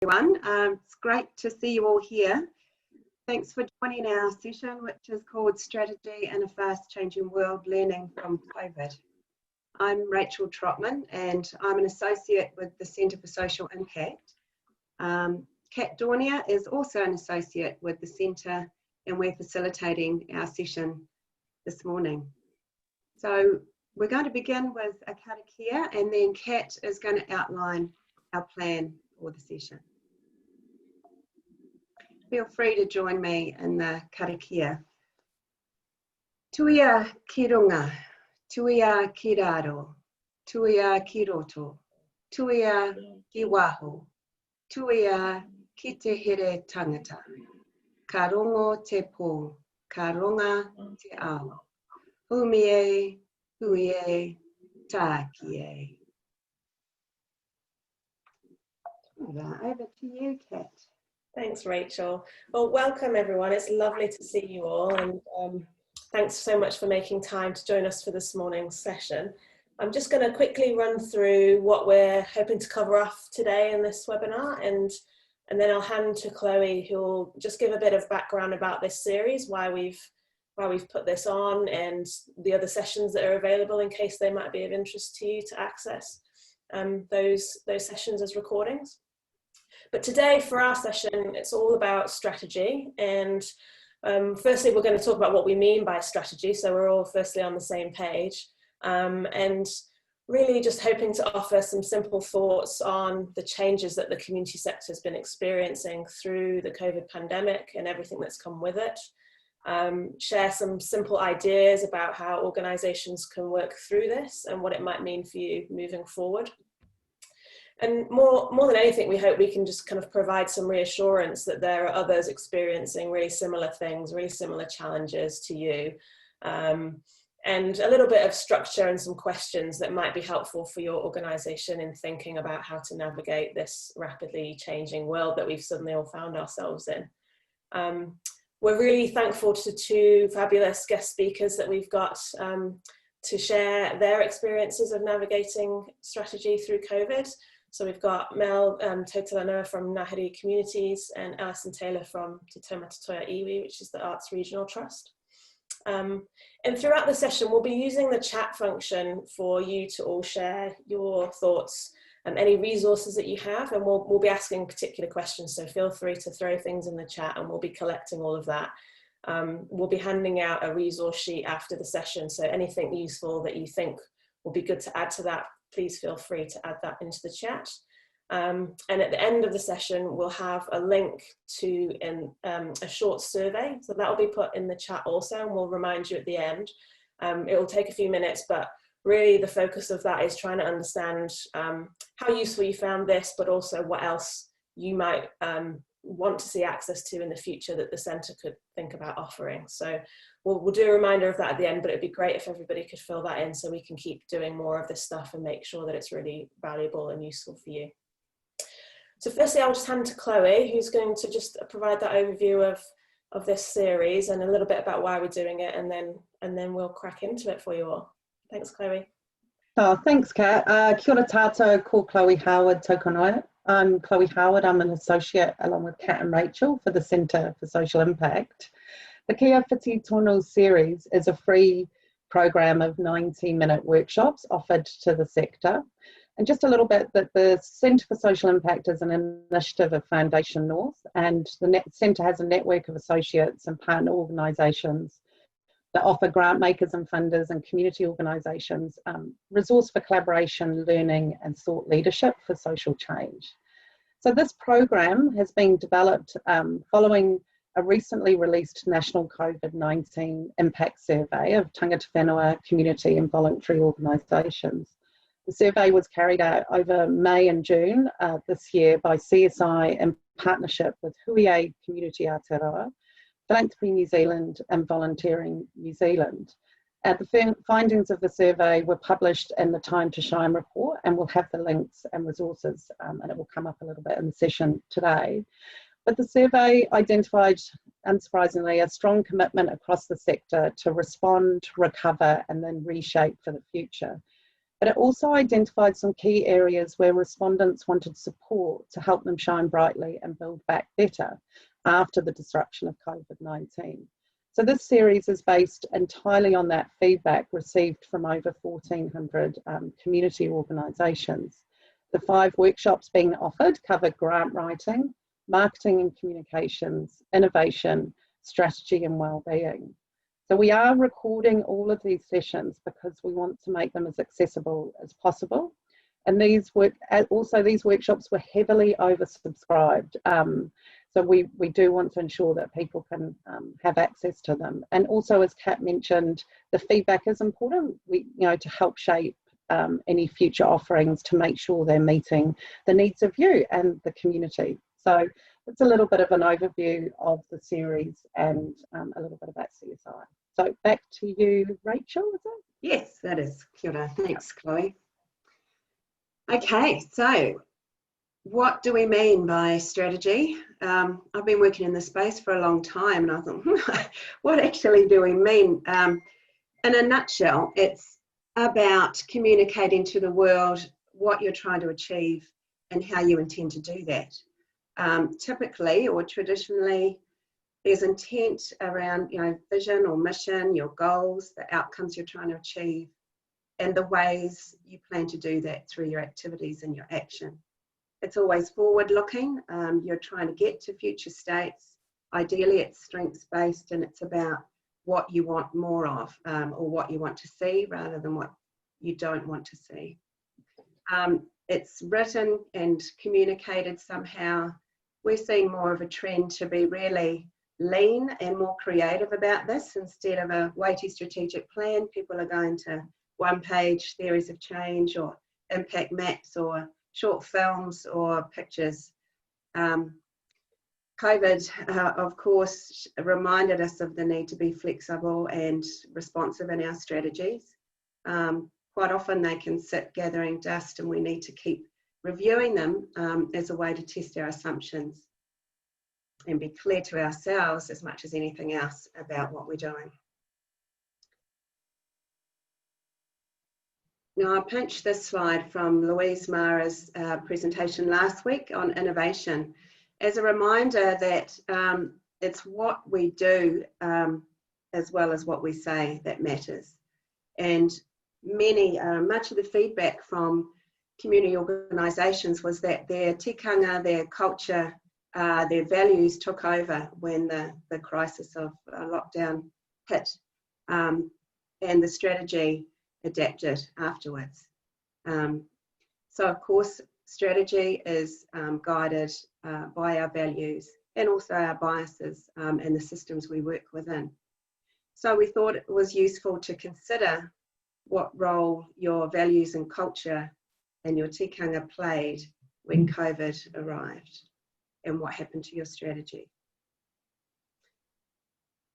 everyone. It's great to see you all here. Thanks for joining our session, which is called Strategy in a Fast-Changing World, Learning from COVID. I'm Rachel Trotman, and I'm an associate with the Centre for Social Impact. Kat Dornier is also an associate with the Centre, and we're facilitating our session this morning. So we're going to begin with a karakia, and then Kat is going to outline our plan for the session. Feel free to join me in the karakia. Tuia ki runga, tuia ki raro, tuia ki roto, tuia ki waho, tuia ki te here tangata, ka rongo te pō, ka ronga te ao, humie, huie, tākie. Over to you, Kat. Thanks, Rachel. Well, welcome everyone. It's lovely to see you all, and thanks so much for making time to join us for this morning's session. I'm just going to quickly run through what we're hoping to cover off today in this webinar, and then I'll hand to Chloe, who will just give a bit of background about this series, why we've put this on, and the other sessions that are available in case they might be of interest to you to access those sessions as recordings. But today for our session, it's all about strategy. And firstly, we're going to talk about what we mean by strategy. So we're all firstly on the same page, and really just hoping to offer some simple thoughts on the changes that the community sector has been experiencing through the COVID pandemic and everything that's come with it. Share some simple ideas about how organisations can work through this and what it might mean for you moving forward. And more than anything, we hope we can just kind of provide some reassurance that there are others experiencing really similar things, really similar challenges to you, and a little bit of structure and some questions that might be helpful for your organisation in thinking about how to navigate this rapidly changing world that we've suddenly all found ourselves in. We're really thankful to two fabulous guest speakers that we've got to share their experiences of navigating strategy through COVID. So we've got Mel Totalanoa from Ngahere Communities and Alison Taylor from Te Taumata Iwi, which is the Arts Regional Trust. And throughout the session, we'll be using the chat function for you to all share your thoughts and any resources that you have, and we'll be asking particular questions, so feel free to throw things in the chat and we'll be collecting all of that. We'll be handing out a resource sheet after the session, so anything useful that you think will be good to add to that, please feel free to add that into the chat. And at the end of the session, we'll have a link to a short survey, so that will be put in the chat also, and we'll remind you at the end. It will take a few minutes, but really the focus of that is trying to understand how useful you found this, but also what else you might want to see access to in the future that the centre could think about offering. So we'll do a reminder of that at the end, but it'd be great if everybody could fill that in so we can keep doing more of this stuff and make sure that it's really valuable and useful for you. So firstly, I'll just hand to Chloe, who's going to just provide that overview of this series and a little bit about why we're doing it, and then we'll crack into it for you all. Thanks, Chloe. Oh, thanks, Kat. Kia ora tātou, ko Chloe Howard Tokonoa. I'm Chloe Howard. I'm an associate along with Kat and Rachel for the Centre for Social Impact. The Kia Whiti Tonu series is a free program of 90-minute workshops offered to the sector. And just a little bit that the Centre for Social Impact is an initiative of Foundation North, and the Centre has a network of associates and partner organisations that offer grant makers and funders and community organisations resource for collaboration, learning and thought leadership for social change. So this program has been developed following a recently released national COVID-19 impact survey of tangata whenua, community and voluntary organisations. The survey was carried out over May and June this year by CSI in partnership with Whiti Community Aotearoa, Philanthropy New Zealand and Volunteering New Zealand. The findings of the survey were published in the Time to Shine report, and we'll have the links and resources, and it will come up a little bit in the session today. But the survey identified, unsurprisingly, a strong commitment across the sector to respond, recover and then reshape for the future. But it also identified some key areas where respondents wanted support to help them shine brightly and build back better after the disruption of COVID-19. So this series is based entirely on that feedback received from over 1,400 community organisations. The 5 workshops being offered cover grant writing, marketing and communications, innovation, strategy and wellbeing. So we are recording all of these sessions because we want to make them as accessible as possible. And these workshops were heavily oversubscribed. So we do want to ensure that people can have access to them. And also, as Kat mentioned, the feedback is important, to help shape any future offerings to make sure they're meeting the needs of you and the community. So it's a little bit of an overview of the series and a little bit about CSI. So back to you, Rachel, is it? Yes, that is. Kia ora. Thanks, Chloe. Okay, so what do we mean by strategy? I've been working in this space for a long time, and I thought, what actually do we mean? In a nutshell, it's about communicating to the world what you're trying to achieve and how you intend to do that. Typically or traditionally, there's intent around, vision or mission, your goals, the outcomes you're trying to achieve, and the ways you plan to do that through your activities and your action. It's always forward-looking. You're trying to get to future states. Ideally, it's strengths-based, and it's about what you want more of, or what you want to see rather than what you don't want to see. It's written and communicated somehow. We're seeing more of a trend to be really lean and more creative about this. Instead of a weighty strategic plan, people are going to one-page theories of change or impact maps or short films or pictures. COVID, of course, reminded us of the need to be flexible and responsive in our strategies. Quite often they can sit gathering dust, and we need to keep reviewing them as a way to test our assumptions and be clear to ourselves as much as anything else about what we're doing. Now, I pinched this slide from Louise Mara's presentation last week on innovation as a reminder that it's what we do as well as what we say that matters. And much of the feedback from community organisations was that their tikanga, their culture, their values took over when the crisis of lockdown hit, and the strategy adapted afterwards. So of course, strategy is guided by our values and also our biases and the systems we work within. So we thought it was useful to consider what role your values and culture and your tikanga played when COVID arrived and what happened to your strategy.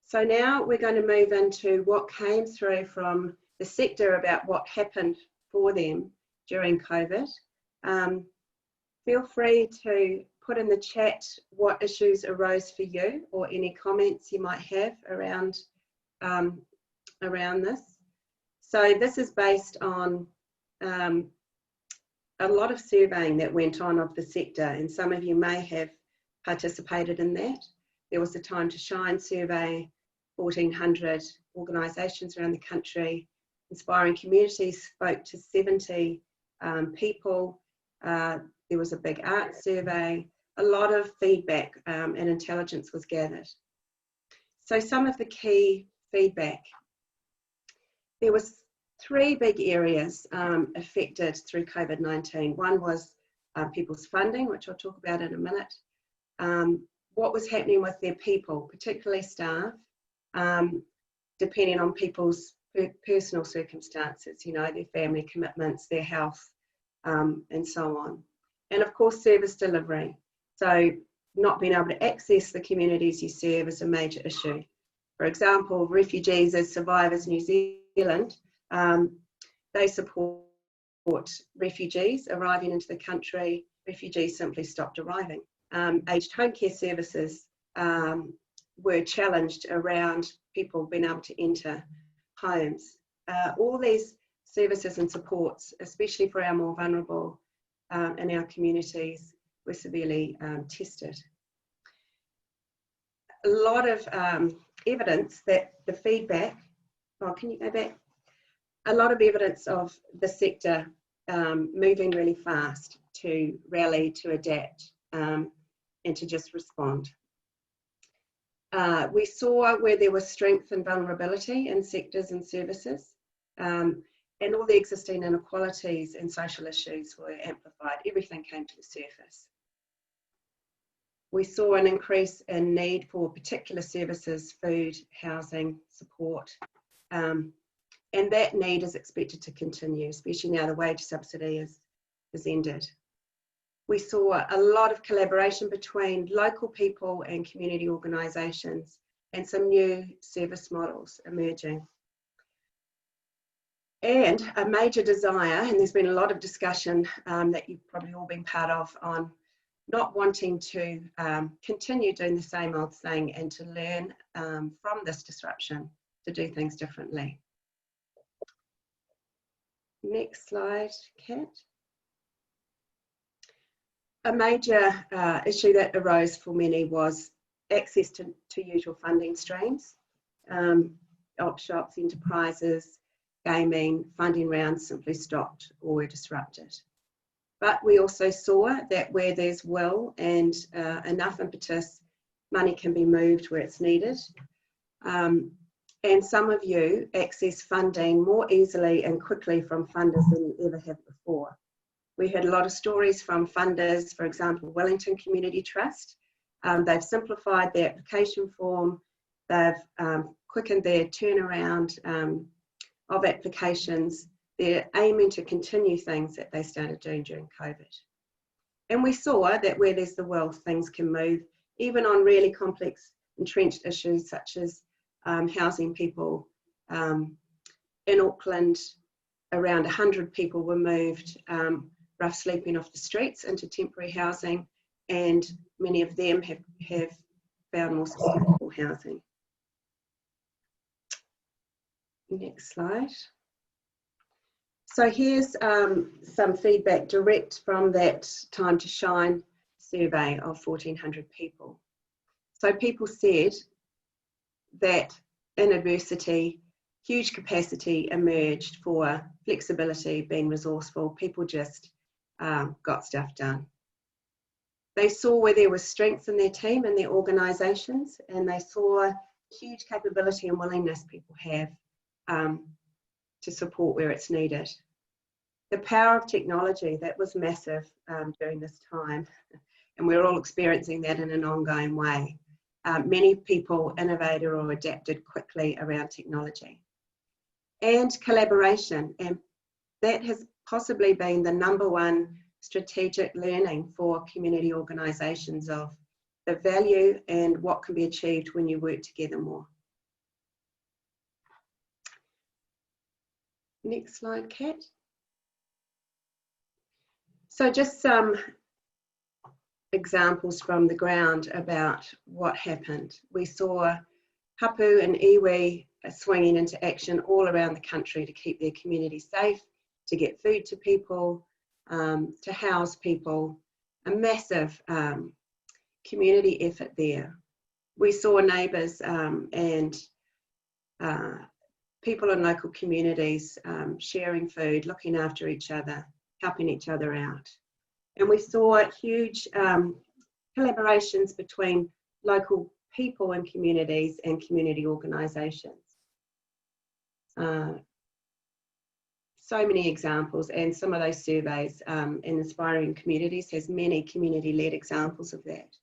So now we're going to move into what came through from the sector about what happened for them during COVID. Feel free to put in the chat what issues arose for you or any comments you might have around this. So this is based on a lot of surveying that went on of the sector, and some of you may have participated in that. There was the Time to Shine survey, 1,400 organisations around the country. Inspiring Communities spoke to 70 people. There was a big art survey. A lot of feedback and intelligence was gathered. So some of the key feedback. There was 3 big areas affected through COVID-19. One was people's funding, which I'll talk about in a minute. What was happening with their people, particularly staff, depending on people's personal circumstances, their family commitments, their health, and so on. And of course, service delivery. So not being able to access the communities you serve is a major issue. For example, Refugees as Survivors New Zealand, they support refugees arriving into the country. Refugees simply stopped arriving. Aged home care services were challenged around people being able to enter homes. All these services and supports, especially for our more vulnerable in our communities, were severely tested. A lot of evidence that the feedback, can you go back? A lot of evidence of the sector moving really fast to rally, to adapt, and to just respond. We saw where there was strength and vulnerability in sectors and services, and all the existing inequalities and social issues were amplified. Everything came to the surface. We saw an increase in need for particular services, food, housing, support, and that need is expected to continue, especially now the wage subsidy is ended. We saw a lot of collaboration between local people and community organisations, and some new service models emerging. And a major desire, and there's been a lot of discussion that you've probably all been part of, on not wanting to continue doing the same old thing and to learn from this disruption to do things differently. Next slide, Kat. A major issue that arose for many was access to usual funding streams. Op shops, enterprises, gaming, funding rounds simply stopped or were disrupted. But we also saw that where there's will and enough impetus, money can be moved where it's needed. And some of you access funding more easily and quickly from funders than you ever have before. We heard a lot of stories from funders, for example, Wellington Community Trust. They've simplified their application form, they've quickened their turnaround of applications. They're aiming to continue things that they started doing during COVID. And we saw that where there's the will, things can move, even on really complex, entrenched issues such as housing people. In Auckland, around 100 people were moved, rough sleeping off the streets, into temporary housing, and many of them have found more sustainable housing. Next slide. So here's some feedback direct from that Time to Shine survey of 1,400 people. So people said that in adversity, huge capacity emerged for flexibility, being resourceful. People just got stuff done. They saw where there was strength in their team and their organisations, and they saw huge capability and willingness people have to support where it's needed. The power of technology, that was massive during this time, and we're all experiencing that in an ongoing way. Many people innovated or adapted quickly around technology. And collaboration, and that has possibly been the #1 strategic learning for community organisations, of the value and what can be achieved when you work together more. Next slide, Kat. So just some examples from the ground about what happened. We saw hapu and iwi swinging into action all around the country to keep their community safe, to get food to people, to house people. A massive community effort there. We saw neighbours and people in local communities sharing food, looking after each other, helping each other out. And we saw huge collaborations between local people and communities and community organisations. So many examples, and some of those surveys in Inspiring Communities has many community-led examples of that.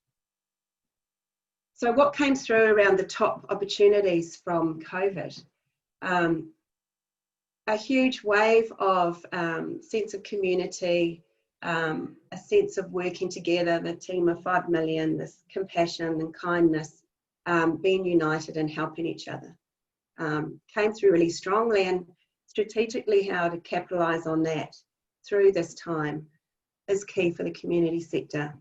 So what came through around the top opportunities from COVID? A huge wave of sense of community, a sense of working together, the team of 5 million, this compassion and kindness, being united and helping each other. Came through really strongly, and strategically how to capitalise on that through this time is key for the community sector.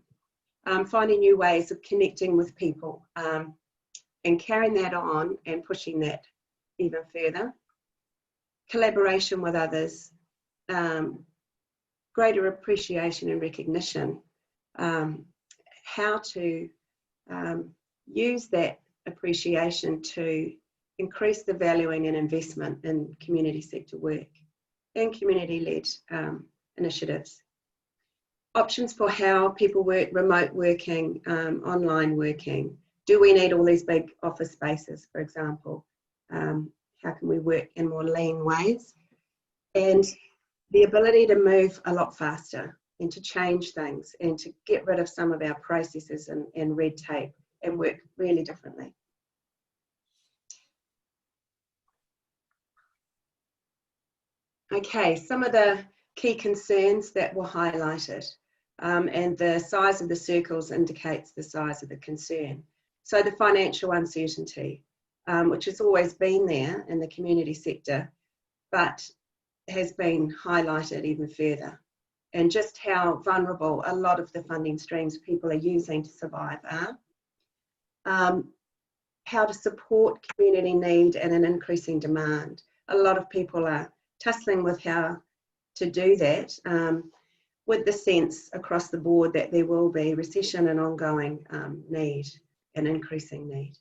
Finding new ways of connecting with people and carrying that on and pushing that even further. collaboration with others, greater appreciation and recognition, how to use that appreciation to increase the valuing and investment in community sector work and community-led initiatives. Options for how people work, remote working, online working. Do we need all these big office spaces, for example? How can we work in more lean ways? And the ability to move a lot faster and to change things and to get rid of some of our processes and red tape and work really differently. Okay, some of the key concerns that were highlighted, and the size of the circles indicates the size of the concern. So the financial uncertainty, which has always been there in the community sector, but has been highlighted even further, and just how vulnerable a lot of the funding streams people are using to survive are. How to support community need and an increasing demand. A lot of people are tussling with how to do that, with the sense across the board that there will be recession and ongoing need and increasing need.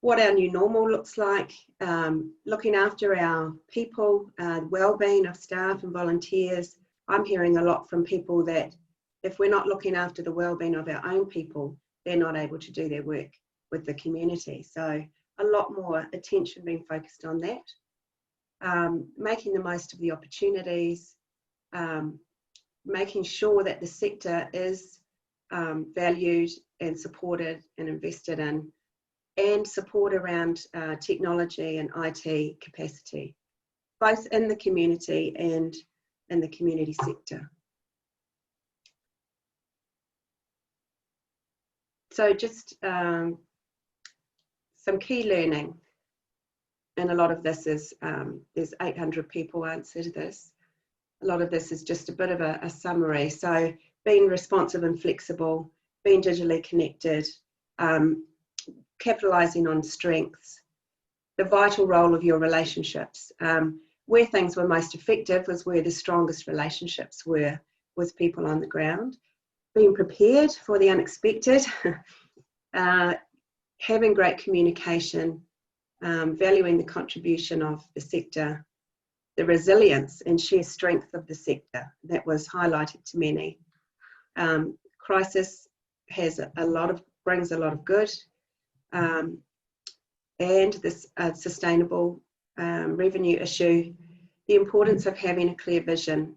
What our new normal looks like, looking after our people, well-being of staff and volunteers. I'm hearing a lot from people that if we're not looking after the well-being of our own people, they're not able to do their work with the community. So a lot more attention being focused on that. Making the most of the opportunities, making sure that the sector is valued and supported and invested in, and support around technology and IT capacity, both in the community and in the community sector. So just some key learning, and a lot of this is, there's 800 people answered this. A lot of this is just a bit of a summary. So being responsive and flexible, being digitally connected, capitalising on strengths, the vital role of your relationships. Where things were most effective was where the strongest relationships were with people on the ground. Being prepared for the unexpected, having great communication, valuing the contribution of the sector, the resilience and sheer strength of the sector that was highlighted to many. Crisis has brings a lot of good, and this sustainable revenue issue, the importance of having a clear vision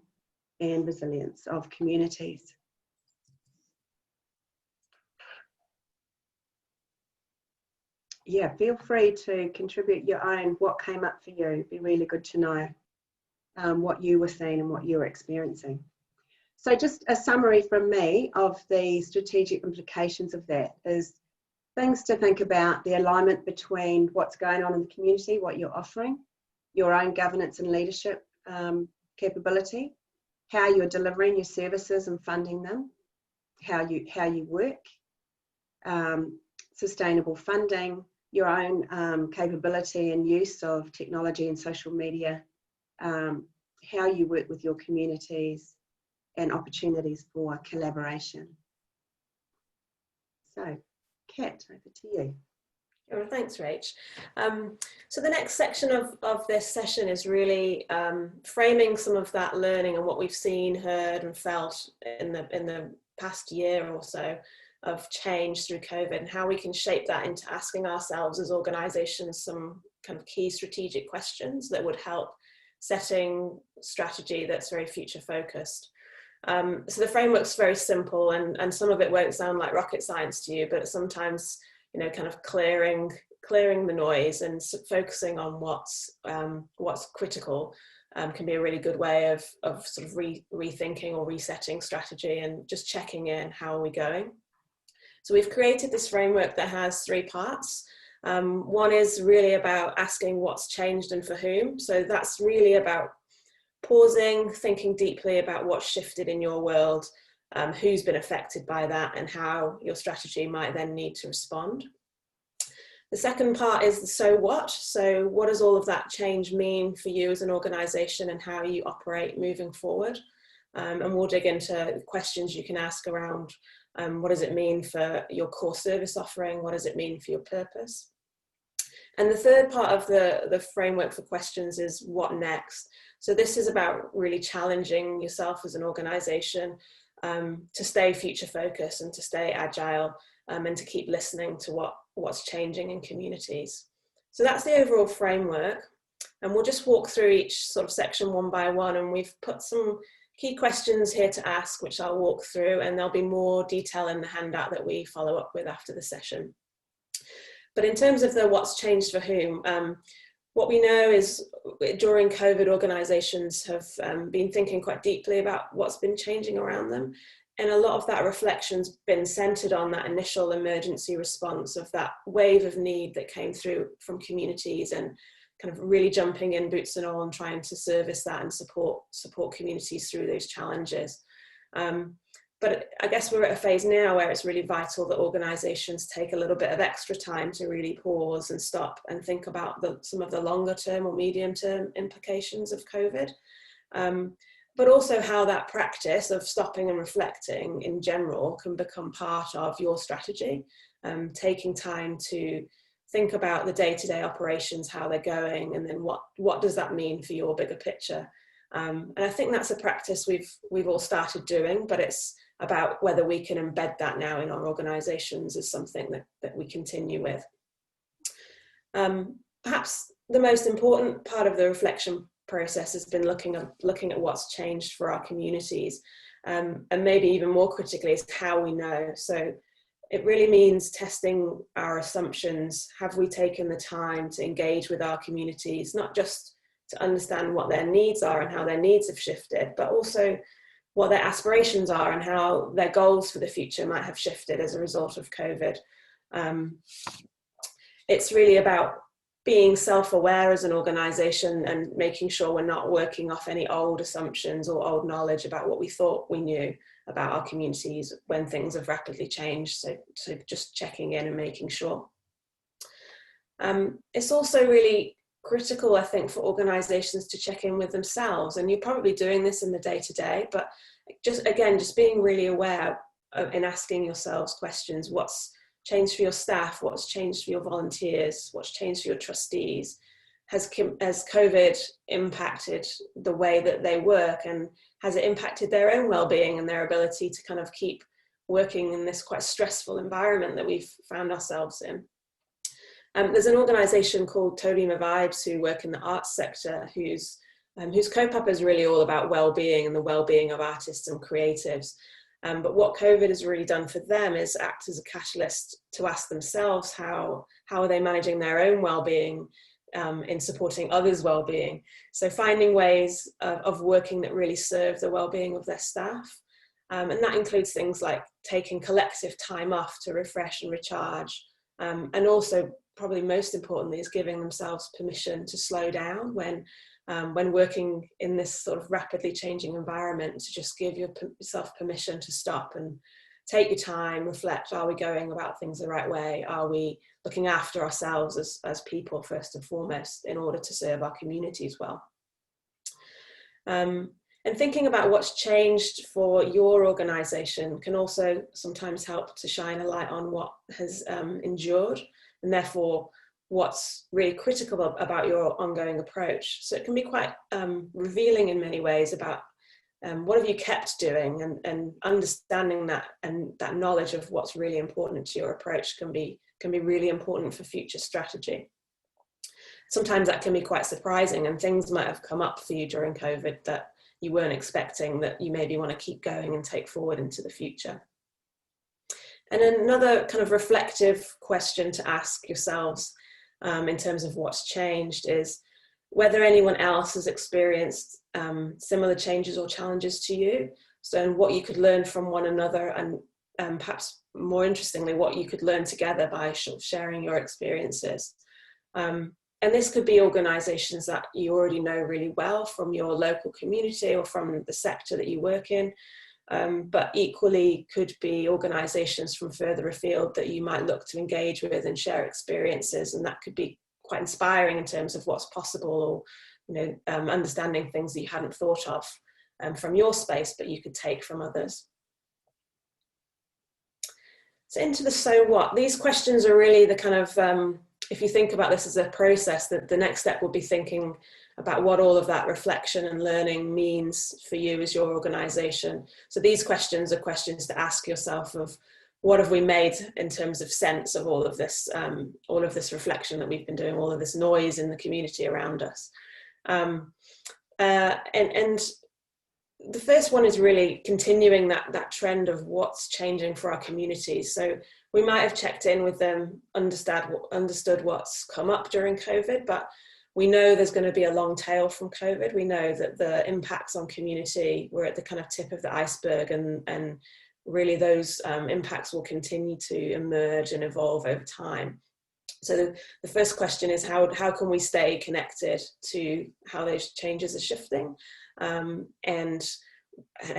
and resilience of communities. Yeah, feel free to contribute your own, what came up for you. It'd be really good to know what you were seeing and what you were experiencing. So just a summary from me of the strategic implications of that is things to think about: the alignment between what's going on in the community, what you're offering, your own governance and leadership capability, how you're delivering your services and funding them, how you work, sustainable funding, your own capability and use of technology and social media, how you work with your communities, and opportunities for collaboration. So, Kat, over to you. Well, thanks, Rach. So the next section of this session is really framing some of that learning and what we've seen, heard and felt in the past year or so of change through COVID, and how we can shape that into asking ourselves as organisations some kind of key strategic questions that would help setting strategy that's very future focused. So the framework's very simple, and some of it won't sound like rocket science to you, but sometimes, you know, kind of clearing the noise and focusing on what's critical can be a really good way of sort of rethinking or resetting strategy and just checking in, how are we going? So we've created this framework that has 3 parts. One is really about asking what's changed and for whom. So that's really about pausing, thinking deeply about what's shifted in your world, who's been affected by that, and how your strategy might then need to respond. The second part is the so what. So what does all of that change mean for you as an organisation and how you operate moving forward? And we'll dig into questions you can ask around what does it mean for your core service offering? What does it mean for your purpose? And the third part of the framework for questions is what next? So this is about really challenging yourself as an organisation to stay future focused and to stay agile and to keep listening to what's changing in communities. So that's the overall framework. And we'll just walk through each sort of section one by one. And we've put some key questions here to ask, which I'll walk through, and there'll be more detail in the handout that we follow up with after the session. But in terms of the what's changed for whom, what we know is during COVID, organisations have been thinking quite deeply about what's been changing around them. And a lot of that reflection's been centred on that initial emergency response of that wave of need that came through from communities, and kind of really jumping in boots and all and trying to service that and support communities through those challenges. But I guess we're at a phase now where it's really vital that organisations take a little bit of extra time to really pause and stop and think about some of the longer term or medium term implications of COVID. But also how that practice of stopping and reflecting in general can become part of your strategy, taking time to think about the day-to-day operations, how they're going, and then what does that mean for your bigger picture. And I think that's a practice we've all started doing, but it's about whether we can embed that now in our organisations as something that we continue with. Perhaps the most important part of the reflection process has been looking at what's changed for our communities, and maybe even more critically is how we know. So it really means testing our assumptions. Have we taken the time to engage with our communities, not just to understand what their needs are and how their needs have shifted, but also what their aspirations are and how their goals for the future might have shifted as a result of COVID. It's really about being self-aware as an organisation and making sure we're not working off any old assumptions or old knowledge about what we thought we knew about our communities when things have rapidly changed. So just checking in and making sure. It's also really critical, I think, for organisations to check in with themselves, and you're probably doing this in the day-to-day, but just being really aware in asking yourselves questions. What's changed for your staff? What's changed for your volunteers? What's changed for your trustees? Has COVID impacted the way that they work, and has it impacted their own well-being and their ability to kind of keep working in this quite stressful environment that we've found ourselves in? There's an organisation called Tolima Vibes who work in the arts sector whose COPUP is really all about well-being and the well-being of artists and creatives. But what COVID has really done for them is act as a catalyst to ask themselves how are they managing their own well-being in supporting others' well-being. So finding ways of working that really serve the well-being of their staff. And that includes things like taking collective time off to refresh and recharge. And also, probably most importantly, is giving themselves permission to slow down when working in this sort of rapidly changing environment, to just give yourself permission to stop and take your time, reflect. Are we going about things the right way? Are we looking after ourselves as people first and foremost in order to serve our communities well? And thinking about what's changed for your organisation can also sometimes help to shine a light on what has endured, and therefore what's really critical about your ongoing approach. So it can be quite revealing in many ways about what have you kept doing, and understanding that, and that knowledge of what's really important to your approach can be really important for future strategy. Sometimes that can be quite surprising, and things might have come up for you during COVID that you weren't expecting, that you maybe want to keep going and take forward into the future. And another kind of reflective question to ask yourselves in terms of what's changed is whether anyone else has experienced similar changes or challenges to you. So, and what you could learn from one another, and perhaps more interestingly, what you could learn together by sharing your experiences. And this could be organisations that you already know really well from your local community or from the sector that you work in. but equally could be organisations from further afield that you might look to engage with and share experiences, and that could be quite inspiring in terms of what's possible, or understanding things that you hadn't thought of from your space, but you could take from others. So into the so what, these questions are really the kind of, if you think about this as a process, that the next step would be thinking about what all of that reflection and learning means for you as your organisation. So these questions are questions to ask yourself of, what have we made in terms of sense of all of this reflection that we've been doing, all of this noise in the community around us. And the first one is really continuing that trend of what's changing for our communities. So we might have checked in with them, understood what's come up during COVID, but we know there's going to be a long tail from COVID. We know that the impacts on community, we're at the kind of tip of the iceberg, and really those impacts will continue to emerge and evolve over time. So the first question is, how can we stay connected to how those changes are shifting, and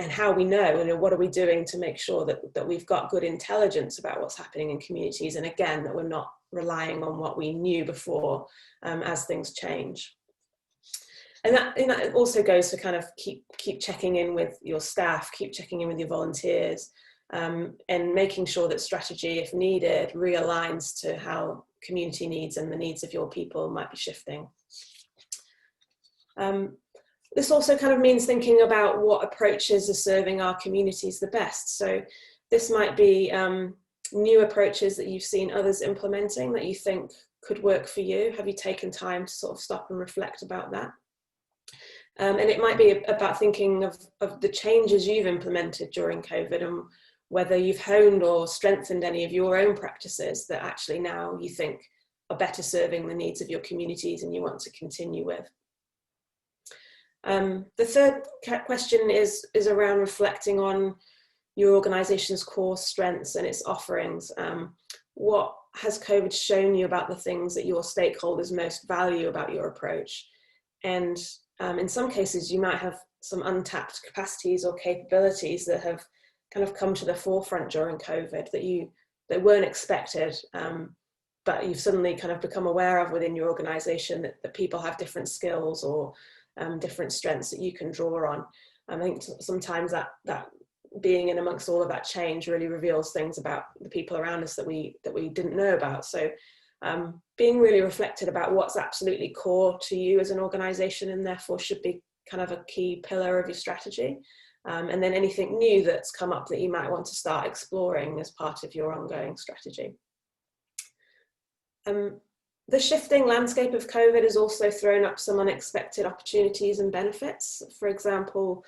how we know, what are we doing to make sure that we've got good intelligence about what's happening in communities, and again, that we're not relying on what we knew before as things change. And that also goes to kind of keep checking in with your staff, keep checking in with your volunteers, and making sure that strategy, if needed, realigns to how community needs and the needs of your people might be shifting. This also kind of means thinking about what approaches are serving our communities the best. So this might be new approaches that you've seen others implementing that you think could work for you. Have you taken time to sort of stop and reflect about that? And it might be about thinking of the changes you've implemented during COVID, and whether you've honed or strengthened any of your own practices that actually now you think are better serving the needs of your communities and you want to continue with. The third question is around reflecting on your organisation's core strengths and its offerings. What has COVID shown you about the things that your stakeholders most value about your approach? And in some cases, you might have some untapped capacities or capabilities that have kind of come to the forefront during COVID that weren't expected, but you've suddenly kind of become aware of within your organisation that people have different skills or different strengths that you can draw on. I think sometimes that being in amongst all of that change really reveals things about the people around us that we didn't know about. So being really reflected about what's absolutely core to you as an organisation, and therefore should be kind of a key pillar of your strategy. And then anything new that's come up that you might want to start exploring as part of your ongoing strategy. The shifting landscape of COVID has also thrown up some unexpected opportunities and benefits. For example,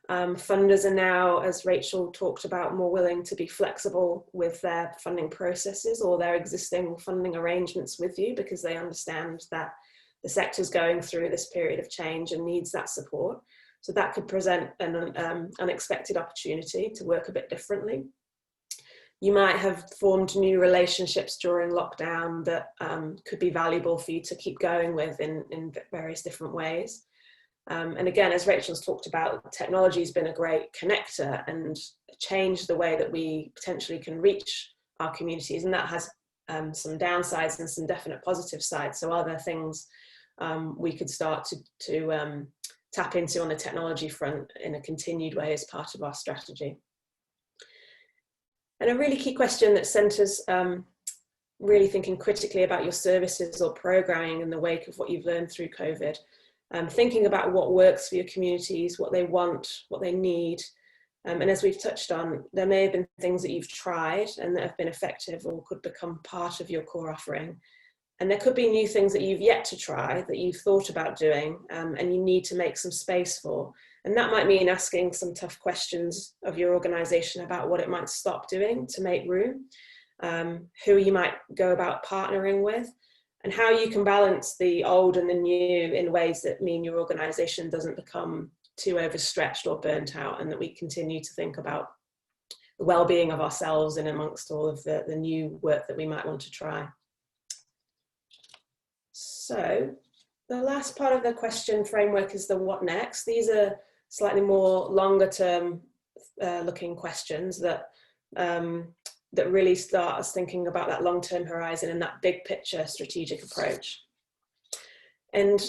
funders are now, as Rachel talked about, more willing to be flexible with their funding processes or their existing funding arrangements with you, because they understand that the sector's going through this period of change and needs that support. So that could present an unexpected opportunity to work a bit differently. You might have formed new relationships during lockdown that could be valuable for you to keep going with in various different ways. And again, as Rachel's talked about, technology has been a great connector and changed the way that we potentially can reach our communities. And that has some downsides and some definite positive sides. So are there things we could start to tap into on the technology front in a continued way as part of our strategy? And a really key question that centres really thinking critically about your services or programming in the wake of what you've learned through COVID. Thinking about what works for your communities, what they want, what they need. And as we've touched on, there may have been things that you've tried and that have been effective or could become part of your core offering. And there could be new things that you've yet to try, that you've thought about doing, and you need to make some space for. And that might mean asking some tough questions of your organisation about what it might stop doing to make room, who you might go about partnering with, and how you can balance the old and the new in ways that mean your organisation doesn't become too overstretched or burnt out, and that we continue to think about the well-being of ourselves in amongst all of the new work that we might want to try. So the last part of the question framework is the what next. These are slightly more longer term looking questions that that really start us thinking about that long-term horizon and that big picture strategic approach. And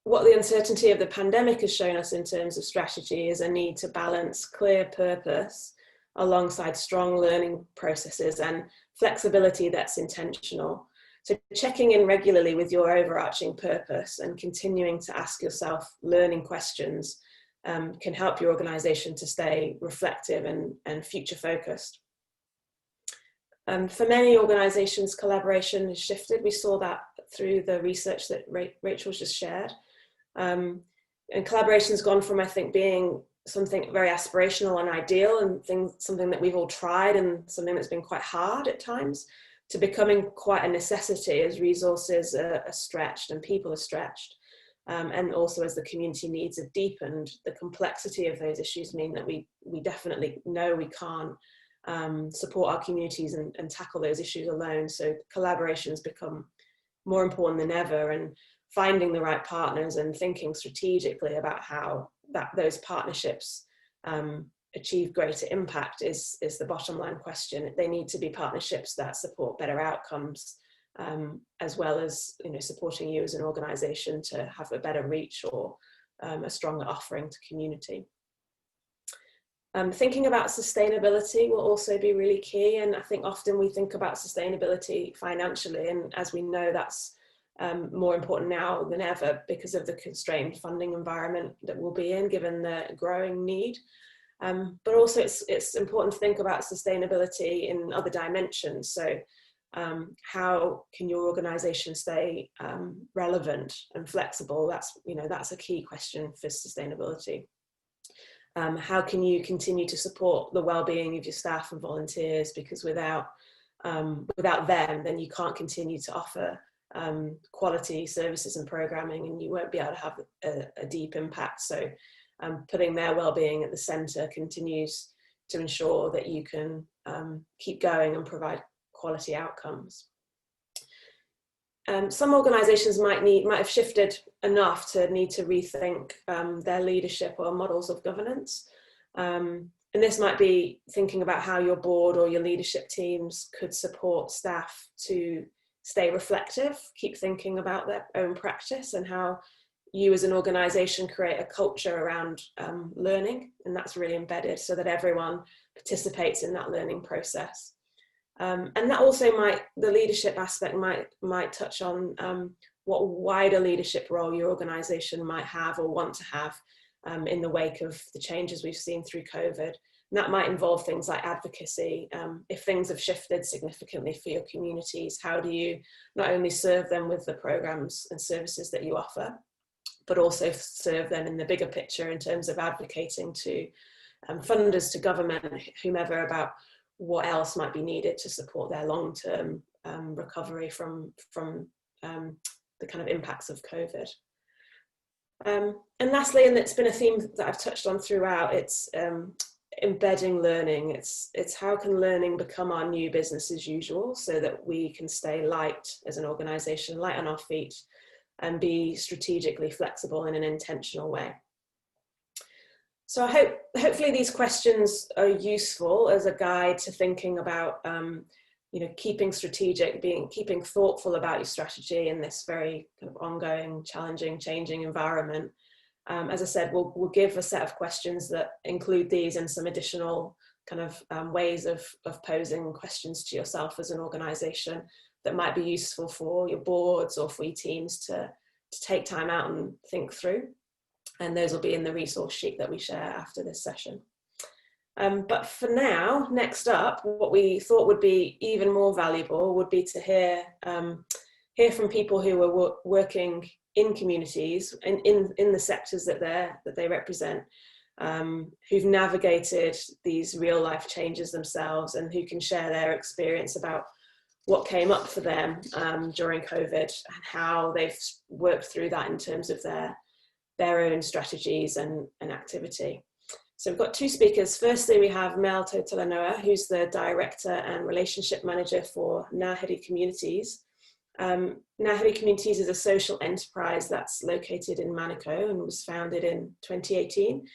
what the uncertainty of the pandemic has shown us in terms of strategy is a need to balance clear purpose alongside strong learning processes and flexibility that's intentional. So checking in regularly with your overarching purpose and continuing to ask yourself learning questions can help your organisation to stay reflective and future focused. For many organisations, collaboration has shifted. We saw that through the research that Rachel's just shared. And collaboration has gone from, I think, being something very aspirational and ideal and something that we've all tried and something that's been quite hard at times, to becoming quite a necessity as resources are stretched and people are stretched. And also as the community needs have deepened, the complexity of those issues mean that we definitely know we can't support our communities and tackle those issues alone. So collaborations become more important than ever, and finding the right partners and thinking strategically about how those partnerships achieve greater impact is the bottom line question. They need to be partnerships that support better outcomes, as well as, you know, supporting you as an organisation to have a better reach or a stronger offering to community. Thinking about sustainability will also be really key, and I think often we think about sustainability financially, and as we know, that's more important now than ever because of the constrained funding environment that we'll be in, given the growing need. But also it's important to think about sustainability in other dimensions. So how can your organisation stay relevant and flexible? That's a key question for sustainability. How can you continue to support the well-being of your staff and volunteers? Because without them, then you can't continue to offer quality services and programming, and you won't be able to have a deep impact. So putting their well-being at the centre continues to ensure that you can keep going and provide quality outcomes. Some organisations might have shifted enough to need to rethink their leadership or models of governance. And this might be thinking about how your board or your leadership teams could support staff to stay reflective, keep thinking about their own practice, and how you as an organisation create a culture around learning, and that's really embedded so that everyone participates in that learning process. And that also the leadership aspect might touch on what wider leadership role your organisation might have or want to have in the wake of the changes we've seen through COVID. And that might involve things like advocacy. If things have shifted significantly for your communities, how do you not only serve them with the programmes and services that you offer, but also serve them in the bigger picture in terms of advocating to funders, to government, whomever, about what else might be needed to support their long-term recovery from the kind of impacts of COVID. And lastly, and it's been a theme that I've touched on throughout, it's embedding learning. It's how can learning become our new business as usual, so that we can stay light as an organisation, light on our feet, and be strategically flexible in an intentional way. So hopefully these questions are useful as a guide to thinking about keeping strategic, keeping thoughtful about your strategy in this very kind of ongoing, challenging, changing environment. As I said, we'll give a set of questions that include these and some additional kind of ways of posing questions to yourself as an organisation that might be useful for your boards or for your teams to take time out and think through. And those will be in the resource sheet that we share after this session. But for now, next up, what we thought would be even more valuable would be to hear from people who are working in communities and in the sectors that they represent, who've navigated these real life changes themselves and who can share their experience about what came up for them during COVID and how they've worked through that in terms of their own strategies and activity. So we've got two speakers. Firstly, we have Mel Totalanoa, who's the Director and Relationship Manager for Ngahere Communities. Ngahere Communities is a social enterprise that's located in Manukau and was founded in 2018.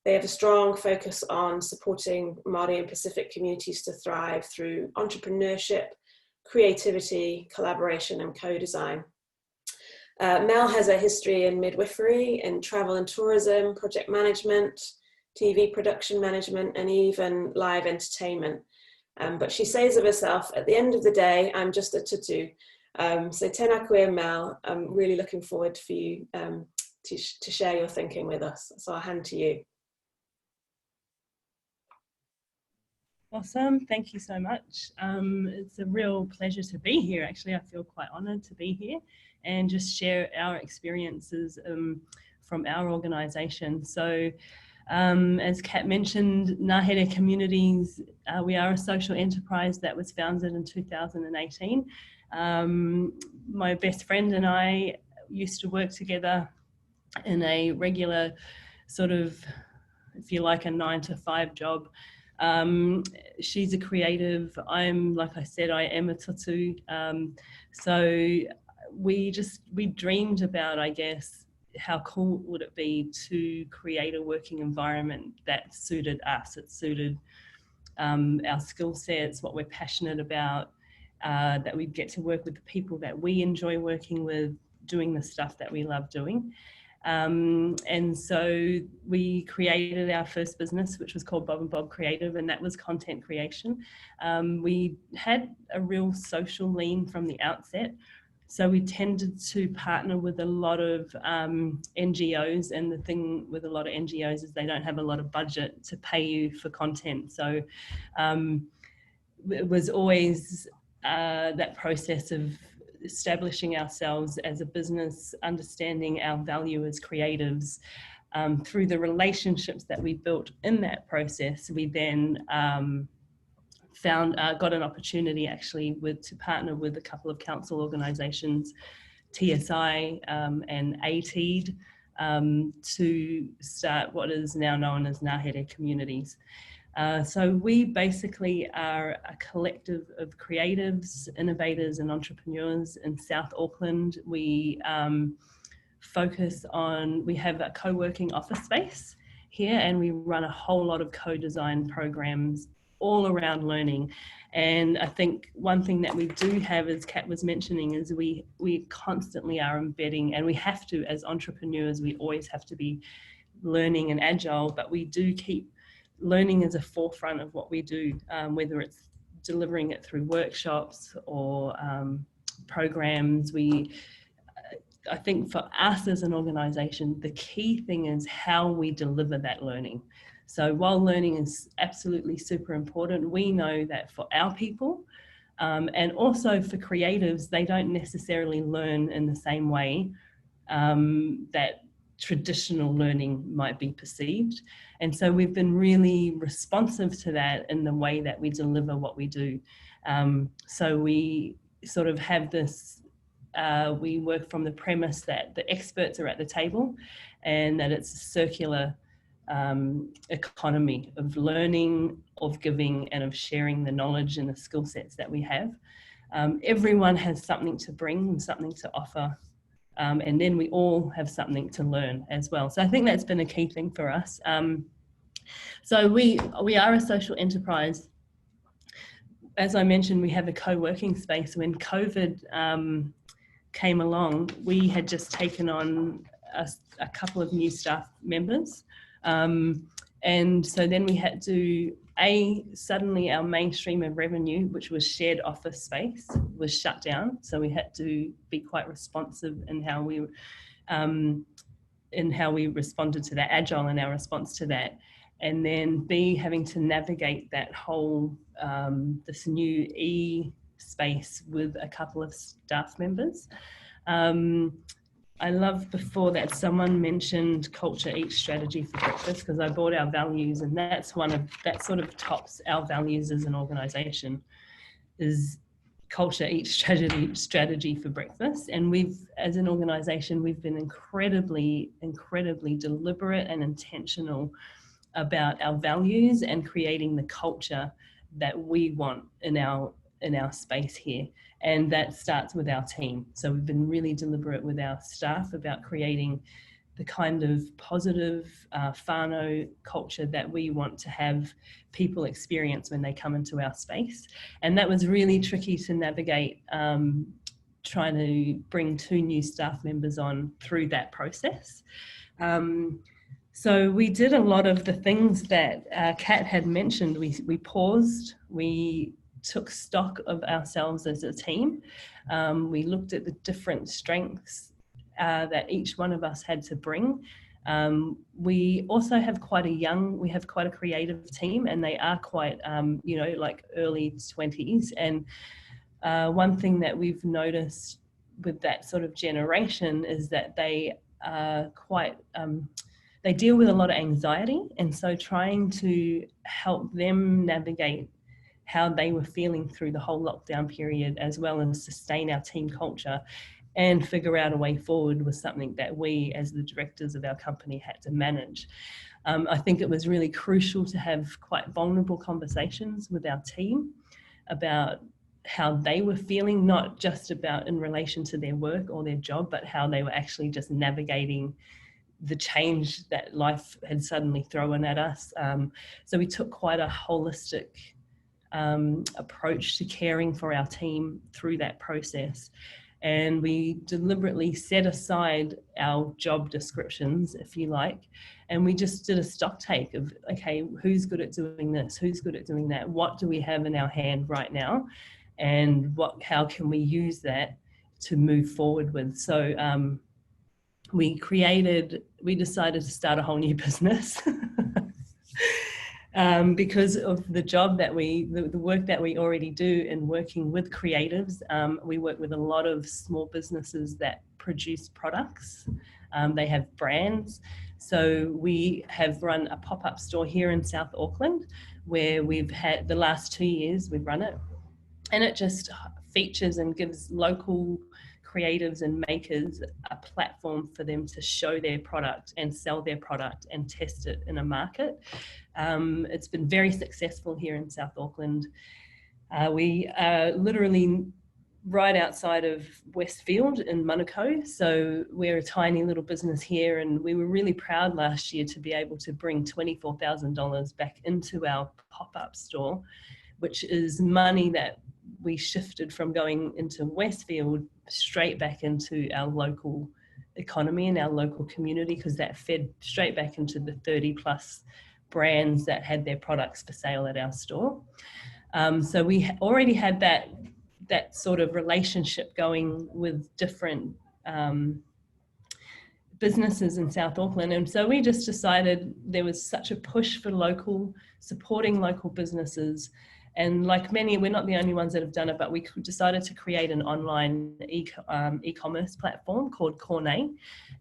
They have a strong focus on supporting Māori and Pacific communities to thrive through entrepreneurship, creativity, collaboration, and co-design. Mel has a history in midwifery, in travel and tourism, project management, TV production management, and even live entertainment. But she says of herself, at the end of the day, I'm just a tutu. So tēnā koe, Mel. I'm really looking forward for you to share your thinking with us. So I'll hand to you. Awesome, thank you so much. It's a real pleasure to be here. Actually, I feel quite honoured to be here and just share our experiences from our organisation. So as Kat mentioned, Ngahere Communities, we are a social enterprise that was founded in 2018. My best friend and I used to work together in a regular sort of, if you like, a 9-to-5 job. She's a creative. I'm, like I said, I am a tutu. So we dreamed about, I guess, how cool would it be to create a working environment that suited us. It suited our skill sets, what we're passionate about, that we'd get to work with the people that we enjoy working with, doing the stuff that we love doing. And so we created our first business, which was called Bob and Bob Creative, and that was content creation. We had a real social lean from the outset. So we tended to partner with a lot of NGOs, and the thing with a lot of NGOs is they don't have a lot of budget to pay you for content. So it was always that process of establishing ourselves as a business, understanding our value as creatives. Through the relationships that we built in that process, we then got an opportunity actually to partner with a couple of council organisations, TSI and ATEED, to start what is now known as Ngahere Communities. So we basically are a collective of creatives, innovators and entrepreneurs in South Auckland. We focus on, we have a co-working office space here, and we run a whole lot of co-design programs all around learning. And I think one thing that we do have, as Kat was mentioning, is we constantly are embedding, and we have to, as entrepreneurs, we always have to be learning and agile, but we do keep learning as a forefront of what we do, whether it's delivering it through workshops or programs. I think for us as an organisation, the key thing is how we deliver that learning. So while learning is absolutely super important, we know that for our people and also for creatives, they don't necessarily learn in the same way that traditional learning might be perceived. And so we've been really responsive to that in the way that we deliver what we do. So we sort of have this, we work from the premise that the experts are at the table and that it's a circular economy of learning, of giving, and of sharing the knowledge and the skill sets that we have. Everyone has something to bring and something to offer. And then we all have something to learn as well. So I think that's been a key thing for us. So we are a social enterprise. As I mentioned, we have a co-working space. When COVID came along, we had just taken on a couple of new staff members. And so then we had to, suddenly our mainstream of revenue, which was shared office space, was shut down. So we had to be quite responsive in how we responded to that, agile in our response to that. And then having to navigate that whole, this new space with a couple of staff members. I love before that someone mentioned culture eats strategy for breakfast, because I brought our values, and that sort of tops our values as an organisation, is culture eats strategy for breakfast. And as an organisation, we've been incredibly deliberate and intentional about our values and creating the culture that we want in our space here. And that starts with our team. So we've been really deliberate with our staff about creating the kind of positive whānau culture that we want to have people experience when they come into our space. And that was really tricky to navigate, trying to bring 2 new staff members on through that process. So we did a lot of the things that Kat had mentioned. We paused, we took stock of ourselves as a team. We looked at the different strengths that each one of us had to bring. We also have quite a creative team, and they are quite, you know, like early 20s. And one thing that we've noticed with that sort of generation is that they are quite, they deal with a lot of anxiety. And so trying to help them navigate how they were feeling through the whole lockdown period, as well as sustain our team culture and figure out a way forward, was something that we as the directors of our company had to manage. I think it was really crucial to have quite vulnerable conversations with our team about how they were feeling, not just about in relation to their work or their job, but how they were actually just navigating the change that life had suddenly thrown at us. So we took quite a holistic approach to caring for our team through that process. And we deliberately set aside our job descriptions, if you like, and we just did a stock take of, okay, who's good at doing this? Who's good at doing that? What do we have in our hand right now? And how can we use that to move forward with? So we decided to start a whole new business because of the job that the work that we already do in working with creatives. We work with a lot of small businesses that produce products. They have brands. So we have run a pop-up store here in South Auckland, where we've had the last 2 years we've run it, and it just features and gives local creatives and makers a platform for them to show their product and sell their product and test it in a market. It's been very successful here in South Auckland. We are literally right outside of Westfield in Manukau, so we're a tiny little business here, and we were really proud last year to be able to bring $24,000 back into our pop-up store, which is money that we shifted from going into Westfield straight back into our local economy and our local community, because that fed straight back into the 30 plus brands that had their products for sale at our store. So we already had that sort of relationship going with different businesses in South Auckland. And so we just decided there was such a push for supporting local businesses. And like many, we're not the only ones that have done it, but we decided to create an online e-commerce platform called Cornet.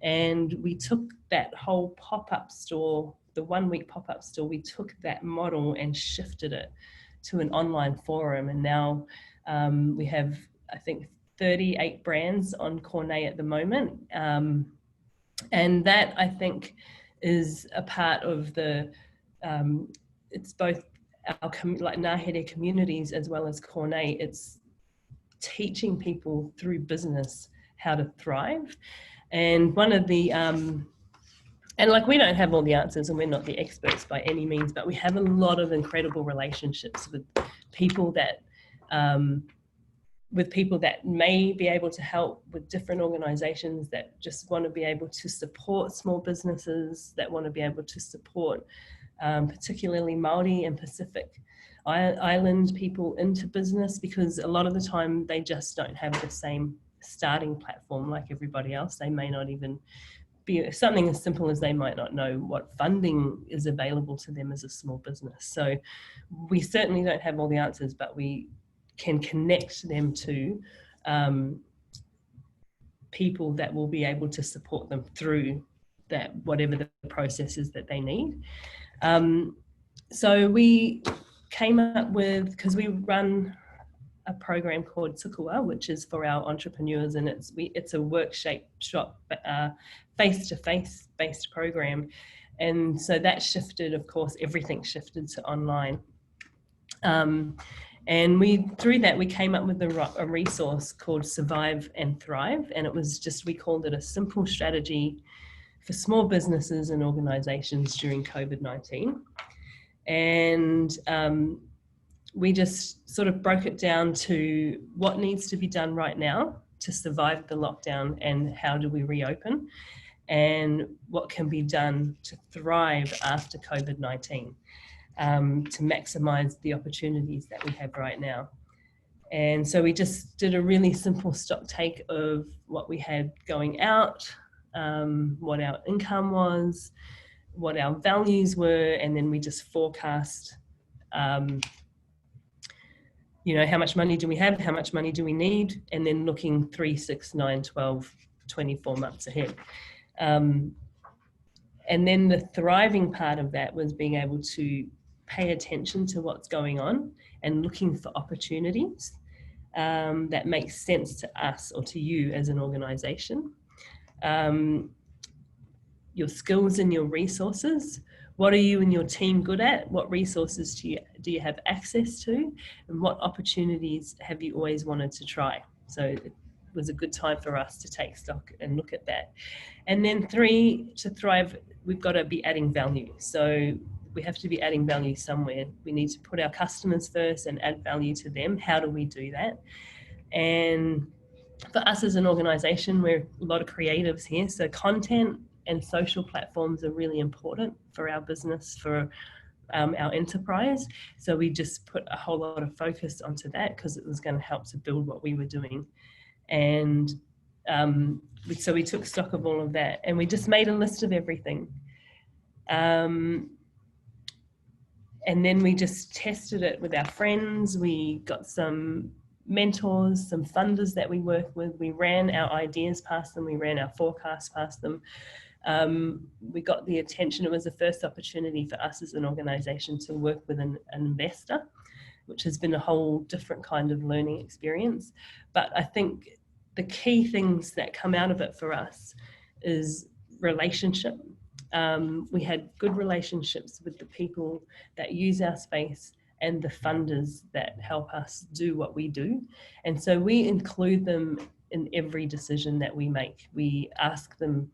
And we took that whole pop-up store, the 1 week pop-up store, we took that model and shifted it to an online forum. And now we have, I think, 38 brands on Cornet at the moment. And that, I think, is a part of it's both our like Ngahere Communities as well as Cornet. It's teaching people through business how to thrive. And one of the, and like, we don't have all the answers and we're not the experts by any means, but we have a lot of incredible relationships with people that, may be able to help, with different organizations that just want to be able to support small businesses, that want to be able to support particularly Māori and Pacific Island people into business, because a lot of the time they just don't have the same starting platform like everybody else. They may not even be something as simple as they might not know what funding is available to them as a small business. So we certainly don't have all the answers, but we can connect them to people that will be able to support them through that, whatever the process is that they need. So we came up with, because we run a program called Tukua, which is for our entrepreneurs, and it's a workshop, face-to-face based program. And so that shifted, of course, everything shifted to online. And through that, we came up with a resource called Survive and Thrive. And it was just, we called it a simple strategy for small businesses and organisations during COVID-19. And we just sort of broke it down to what needs to be done right now to survive the lockdown, and how do we reopen, and what can be done to thrive after COVID-19, to maximise the opportunities that we have right now. And so we just did a really simple stock take of what we had going out, what our income was, what our values were, and then we just forecast, you know, how much money do we have, how much money do we need, and then looking 3, 6, 9, 12, 24 months ahead. And then the thriving part of that was being able to pay attention to what's going on and looking for opportunities that make sense to us or to you as an organisation. Your skills and your resources. What are you and your team good at? What resources do you have access to? And what opportunities have you always wanted to try? So it was a good time for us to take stock and look at that. And then 3, to thrive, we've got to be adding value. So we have to be adding value somewhere. We need to put our customers first and add value to them. How do we do that? And for us as an organisation, we're a lot of creatives here. So content and social platforms are really important for our business, for our enterprise. So we just put a whole lot of focus onto that because it was going to help to build what we were doing. And so we took stock of all of that, and we just made a list of everything. And then we just tested it with our friends. We got some mentors, some funders that we work with. We ran our ideas past them. We ran our forecasts past them. We got the attention. It was the first opportunity for us as an organisation to work with an investor, which has been a whole different kind of learning experience. But I think the key things that come out of it for us is relationship. We had good relationships with the people that use our space and the funders that help us do what we do. And so we include them in every decision that we make. We ask them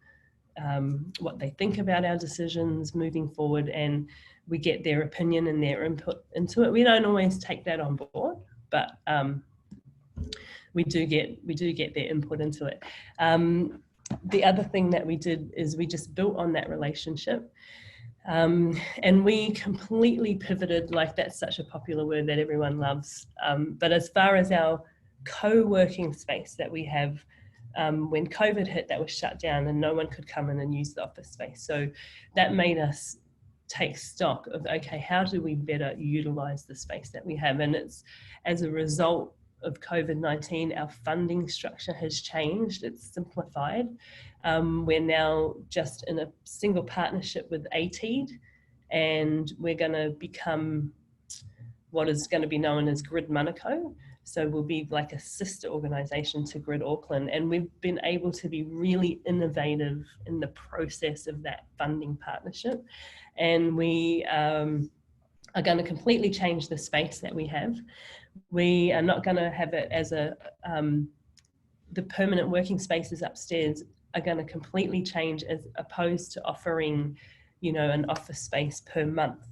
what they think about our decisions moving forward, and we get their opinion and their input into it. We don't always take that on board, but we do get their input into it. The other thing that we did is we just built on that relationship, and we completely pivoted. Like, that's such a popular word that everyone loves, but as far as our co-working space that we have, when COVID hit, that was shut down and no one could come in and use the office space. So that made us take stock of, okay, how do we better utilize the space that we have? And it's as a result of COVID-19, our funding structure has changed. It's simplified. We're now just in a single partnership with ATEED, and we're going to become what is going to be known as Grid Manukau. So we'll be like a sister organisation to Grid Auckland, and we've been able to be really innovative in the process of that funding partnership. And we are going to completely change the space that we have. We are not going to have it as the permanent working spaces upstairs are going to completely change, as opposed to offering, you know, an office space per month.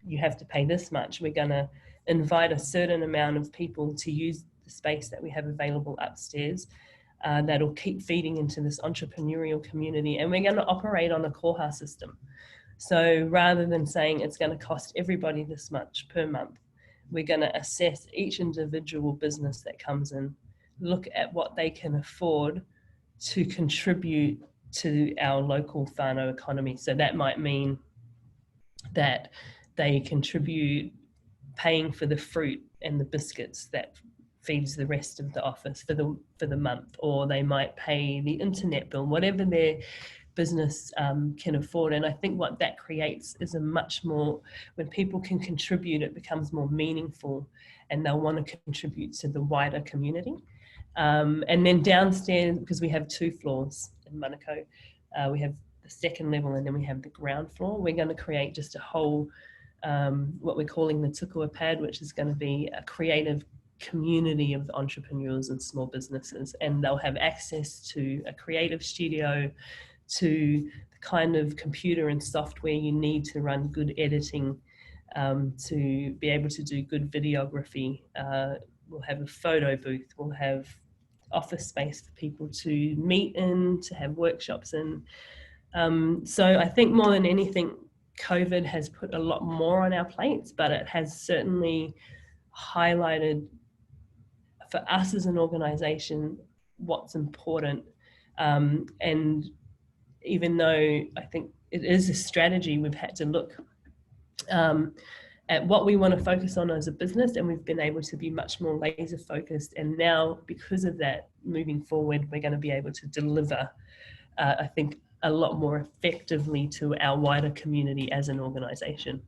You have to pay this much. We're going to invite a certain amount of people to use the space that we have available upstairs. That'll keep feeding into this entrepreneurial community, and we're going to operate on a koha system. So rather than saying it's going to cost everybody this much per month, we're going to assess each individual business that comes in, look at what they can afford to contribute to our local whānau economy. So that might mean that they contribute paying for the fruit and the biscuits that feeds the rest of the office for the month, or they might pay the internet bill, whatever their business can afford. And I think what that creates is a much more, when people can contribute, it becomes more meaningful, and they'll want to contribute to the wider community. And then downstairs, because we have 2 floors in Manukau, we have the second level and then we have the ground floor. We're going to create just a whole what we're calling the tukua pad, which is going to be a creative community of entrepreneurs and small businesses, and they'll have access to a creative studio, to the kind of computer and software you need to run good editing, to be able to do good videography. We'll have a photo booth, we'll have office space for people to meet in, to have workshops in. So I think more than anything, COVID has put a lot more on our plates, but it has certainly highlighted for us as an organisation what's important. And even though I think it is a strategy, we've had to look at what we want to focus on as a business, and we've been able to be much more laser focused. And now, because of that, moving forward, we're going to be able to deliver, I think, a lot more effectively to our wider community as an organisation.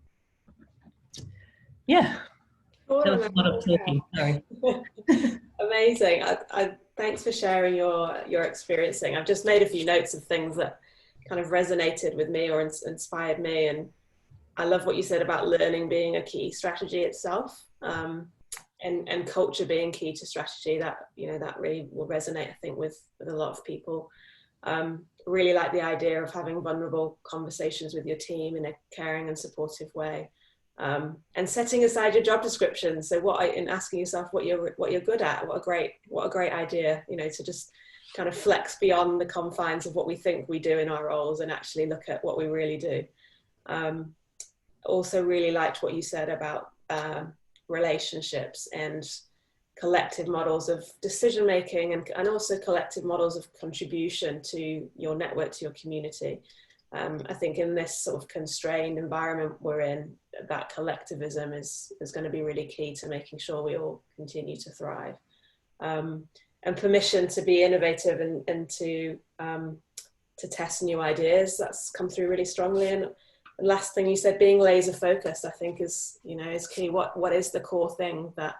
Yeah. That was a lot of talking. Sorry. Amazing. Thanks for sharing your experiencing. I've just made a few notes of things that kind of resonated with me or inspired me, and I love what you said about learning being a key strategy itself, and culture being key to strategy. That, you know, that really will resonate, I think, with a lot of people. Really like the idea of having vulnerable conversations with your team in a caring and supportive way, and setting aside your job description. So and asking yourself what you're good at. What a great idea, you know, to just kind of flex beyond the confines of what we think we do in our roles and actually look at what we really do. Also really liked what you said about relationships and collective models of decision making, and also collective models of contribution to your network, to your community. I think in this sort of constrained environment we're in, that collectivism is going to be really key to making sure we all continue to thrive. And permission to be innovative and to test new ideas, that's come through really strongly. And the last thing you said, being laser focused, I think is key. What is the core thing that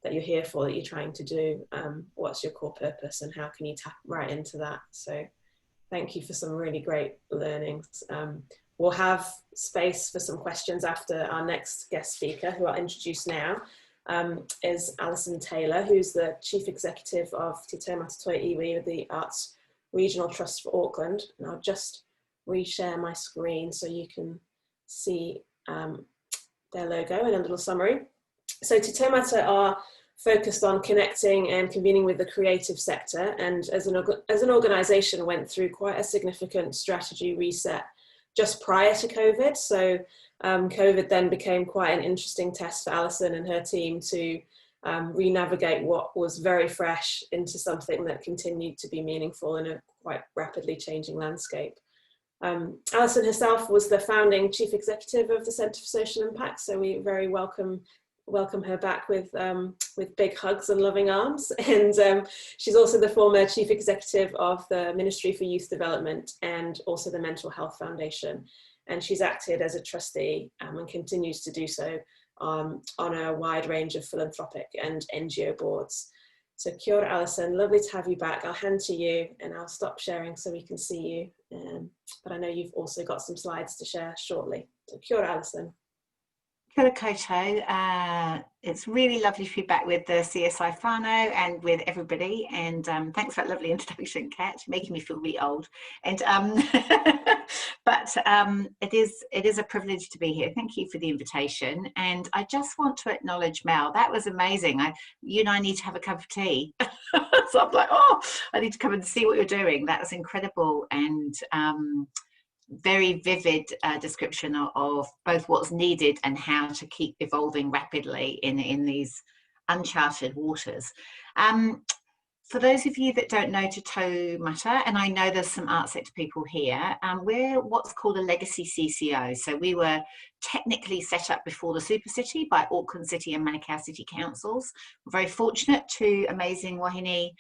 you're here for, that you're trying to do? What's your core purpose, and how can you tap right into that? So thank you for some really great learnings. We'll have space for some questions after our next guest speaker, who I'll introduce now, is Alison Taylor, who's the Chief Executive of Te Taumata Toi Iwi, the Arts Regional Trust for Auckland. And I'll just reshare my screen so you can see their logo and a little summary. So Te Taumata are focused on connecting and convening with the creative sector, and as an organisation went through quite a significant strategy reset just prior to COVID. So COVID then became quite an interesting test for Alison and her team to re-navigate what was very fresh into something that continued to be meaningful in a quite rapidly changing landscape. Alison herself was the founding chief executive of the Centre for Social Impact, so we very welcome her back with big hugs and loving arms. And she's also the former chief executive of the Ministry for Youth Development and also the Mental Health Foundation. And she's acted as a trustee and continues to do so on a wide range of philanthropic and NGO boards. So kia ora, Alison, lovely to have you back. I'll hand to you and I'll stop sharing so we can see you. But I know you've also got some slides to share shortly. So kia ora, Alison. Kia ora koutou. It's really lovely to be back with the CSI whānau and with everybody, and thanks for that lovely introduction, Kat, making me feel really old. And but it is a privilege to be here. Thank you for the invitation, and I just want to acknowledge Mel. That was amazing. You and I need to have a cup of tea. So I'm like, oh, I need to come and see what you're doing. That was incredible, and very vivid description of both what's needed and how to keep evolving rapidly in these uncharted waters. For those of you that don't know Te Taumata, and I know there's some art sector people here, we're what's called a legacy CCO. So we were technically set up before the Super City by Auckland City and Manukau City Councils. We're very fortunate to amazing Wahine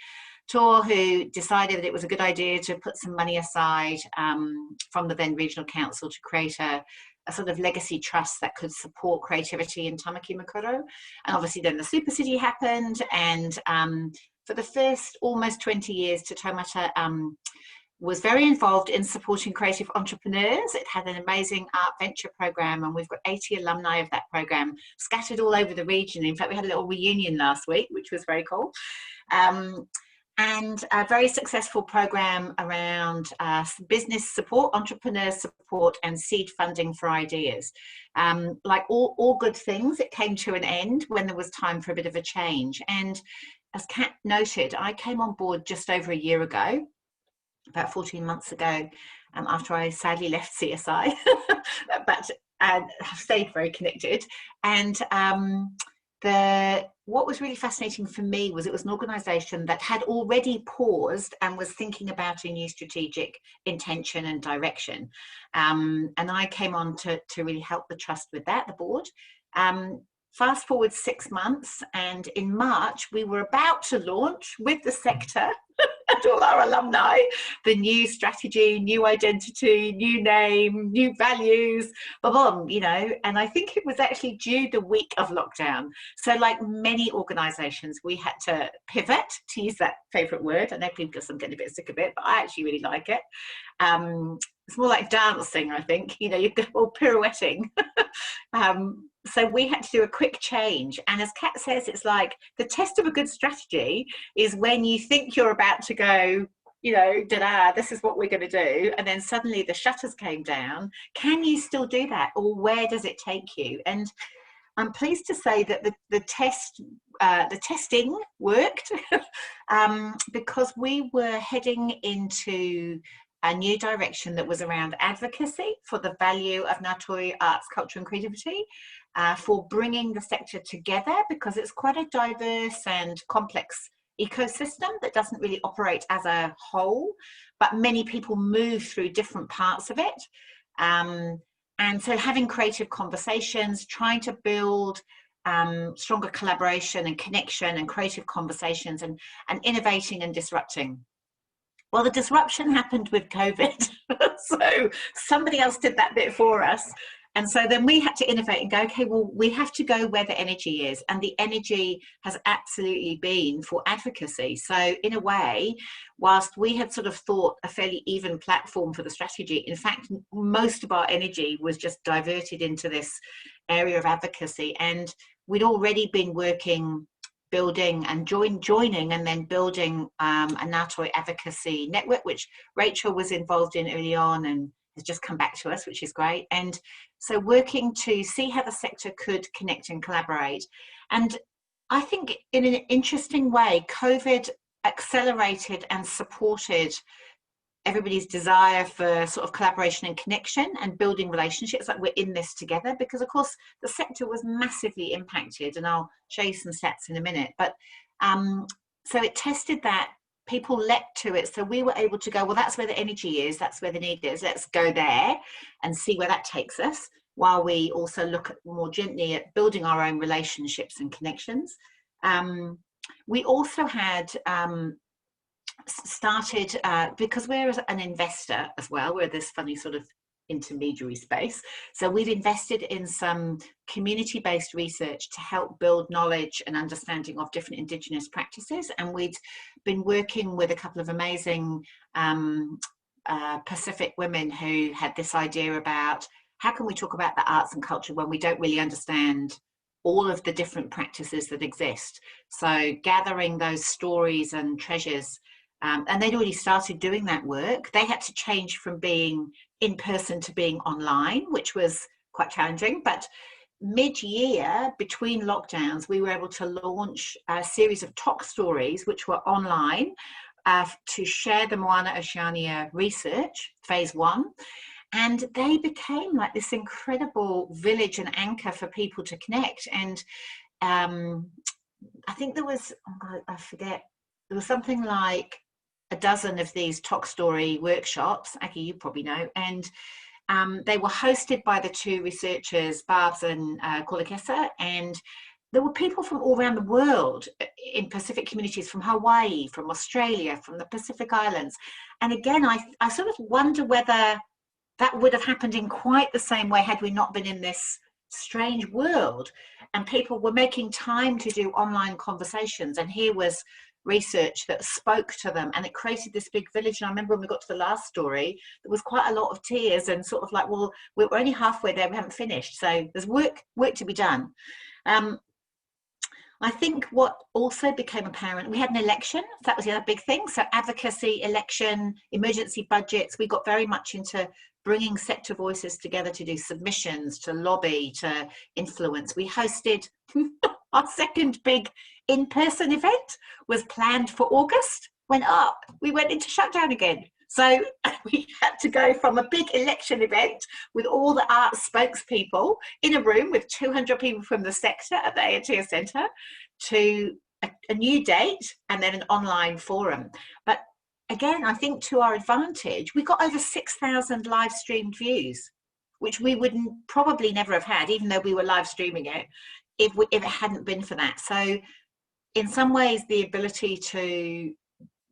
Tor, who decided that it was a good idea to put some money aside from the then regional council to create a sort of legacy trust that could support creativity in Tamaki Makaurau. And obviously then the Super City happened, and for the first almost 20 years, Te Taumata was very involved in supporting creative entrepreneurs. It had an amazing art venture program, and we've got 80 alumni of that program scattered all over the region. In fact, we had a little reunion last week, which was very cool. and a very successful program around business support, entrepreneur support, and seed funding for ideas. Like all good things, it came to an end when there was time for a bit of a change. And as Kat noted, I came on board just over a year ago, about 14 months ago, after I sadly left CSI, but I've stayed very connected. And what was really fascinating for me was it was an organisation that had already paused and was thinking about a new strategic intention and direction. And I came on to really help the trust with that, the board. Fast forward 6 months, and in March, we were about to launch with the sector and all our alumni the new strategy, new identity, new name, new values, you know. And I think it was actually due the week of lockdown. So like many organisations, we had to pivot, to use that favourite word. I know people I'm getting a bit sick of it, but I actually really like it. It's more like dancing, I think, you know, you're all pirouetting. So we had to do a quick change. And as Kat says, it's like the test of a good strategy is when you think you're about to go, you know, da-da, this is what we're going to do. And then suddenly the shutters came down. Can you still do that? Or where does it take you? And I'm pleased to say that the testing worked because we were heading into a new direction that was around advocacy for the value of Ngātori arts, culture and creativity, for bringing the sector together, because it's quite a diverse and complex ecosystem that doesn't really operate as a whole, but many people move through different parts of it. And so having creative conversations, trying to build stronger collaboration and connection and creative conversations, and innovating and disrupting. Well, the disruption happened with COVID. So somebody else did that bit for us. And so then we had to innovate and go, okay, well, we have to go where the energy is. And the energy has absolutely been for advocacy. So in a way, whilst we had sort of thought a fairly even platform for the strategy, in fact, most of our energy was just diverted into this area of advocacy. And we'd already been working, building and joining and then building a Ngātori advocacy network, which Rachel was involved in early on and has just come back to us, which is great. And so working to see how the sector could connect and collaborate. And I think in an interesting way, COVID accelerated and supported everybody's desire for sort of collaboration and connection and building relationships, like we're in this together, because of course the sector was massively impacted, and I'll show you some stats in a minute. But so it tested that, people leapt to it. So we were able to go, well, that's where the energy is, that's where the need is, let's go there and see where that takes us, while we also look at more gently at building our own relationships and connections. We also had started, because we're an investor as well, we're this funny sort of intermediary space. So we've invested in some community-based research to help build knowledge and understanding of different Indigenous practices. And we'd been working with a couple of amazing Pacific women who had this idea about how can we talk about the arts and culture when we don't really understand all of the different practices that exist. So gathering those stories and treasures, and they'd already started doing that work. They had to change from being in person to being online, which was quite challenging. But mid-year, between lockdowns, we were able to launch a series of talk stories, which were online, to share the Moana Oceania research, phase 1. And they became like this incredible village and anchor for people to connect. And I think there was, I forget, there was something like a dozen of these talk story workshops, Aki, you probably know, and they were hosted by the two researchers, Barbs and Kolakesa, and there were people from all around the world in Pacific communities, from Hawaii, from Australia, from the Pacific Islands. And again, I sort of wonder whether that would have happened in quite the same way had we not been in this strange world, and people were making time to do online conversations. And here was research that spoke to them, and it created this big village. And I remember when we got to the last story, there was quite a lot of tears and sort of like, well, we're only halfway there, we haven't finished, so there's work to be done. I think what also became apparent, we had an election, that was the other big thing. So advocacy, election, emergency budgets, we got very much into bringing sector voices together to do submissions, to lobby, to influence. We hosted our second big in-person event, was planned for August, went up, we went into shutdown again. So we had to go from a big election event with all the arts spokespeople in a room with 200 people from the sector at the ANTS Centre to a new date and then an online forum. But again, I think to our advantage, we got over 6,000 live streamed views, which we would probably never have had, even though we were live streaming it, if it hadn't been for that. So in some ways, the ability to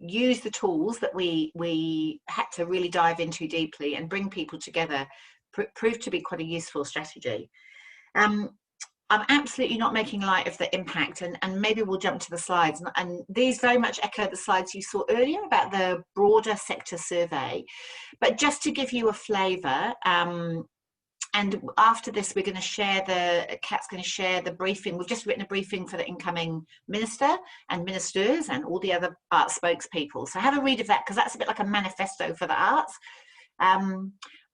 use the tools that we had to really dive into deeply and bring people together proved to be quite a useful strategy. I'm absolutely not making light of the impact, and maybe we'll jump to the slides, and these very much echo the slides you saw earlier about the broader sector survey. But just to give you a flavour, and after this, we're going to share Kat's going to share the briefing. We've just written a briefing for the incoming minister and ministers and all the other arts spokespeople. So have a read of that, because that's a bit like a manifesto for the arts.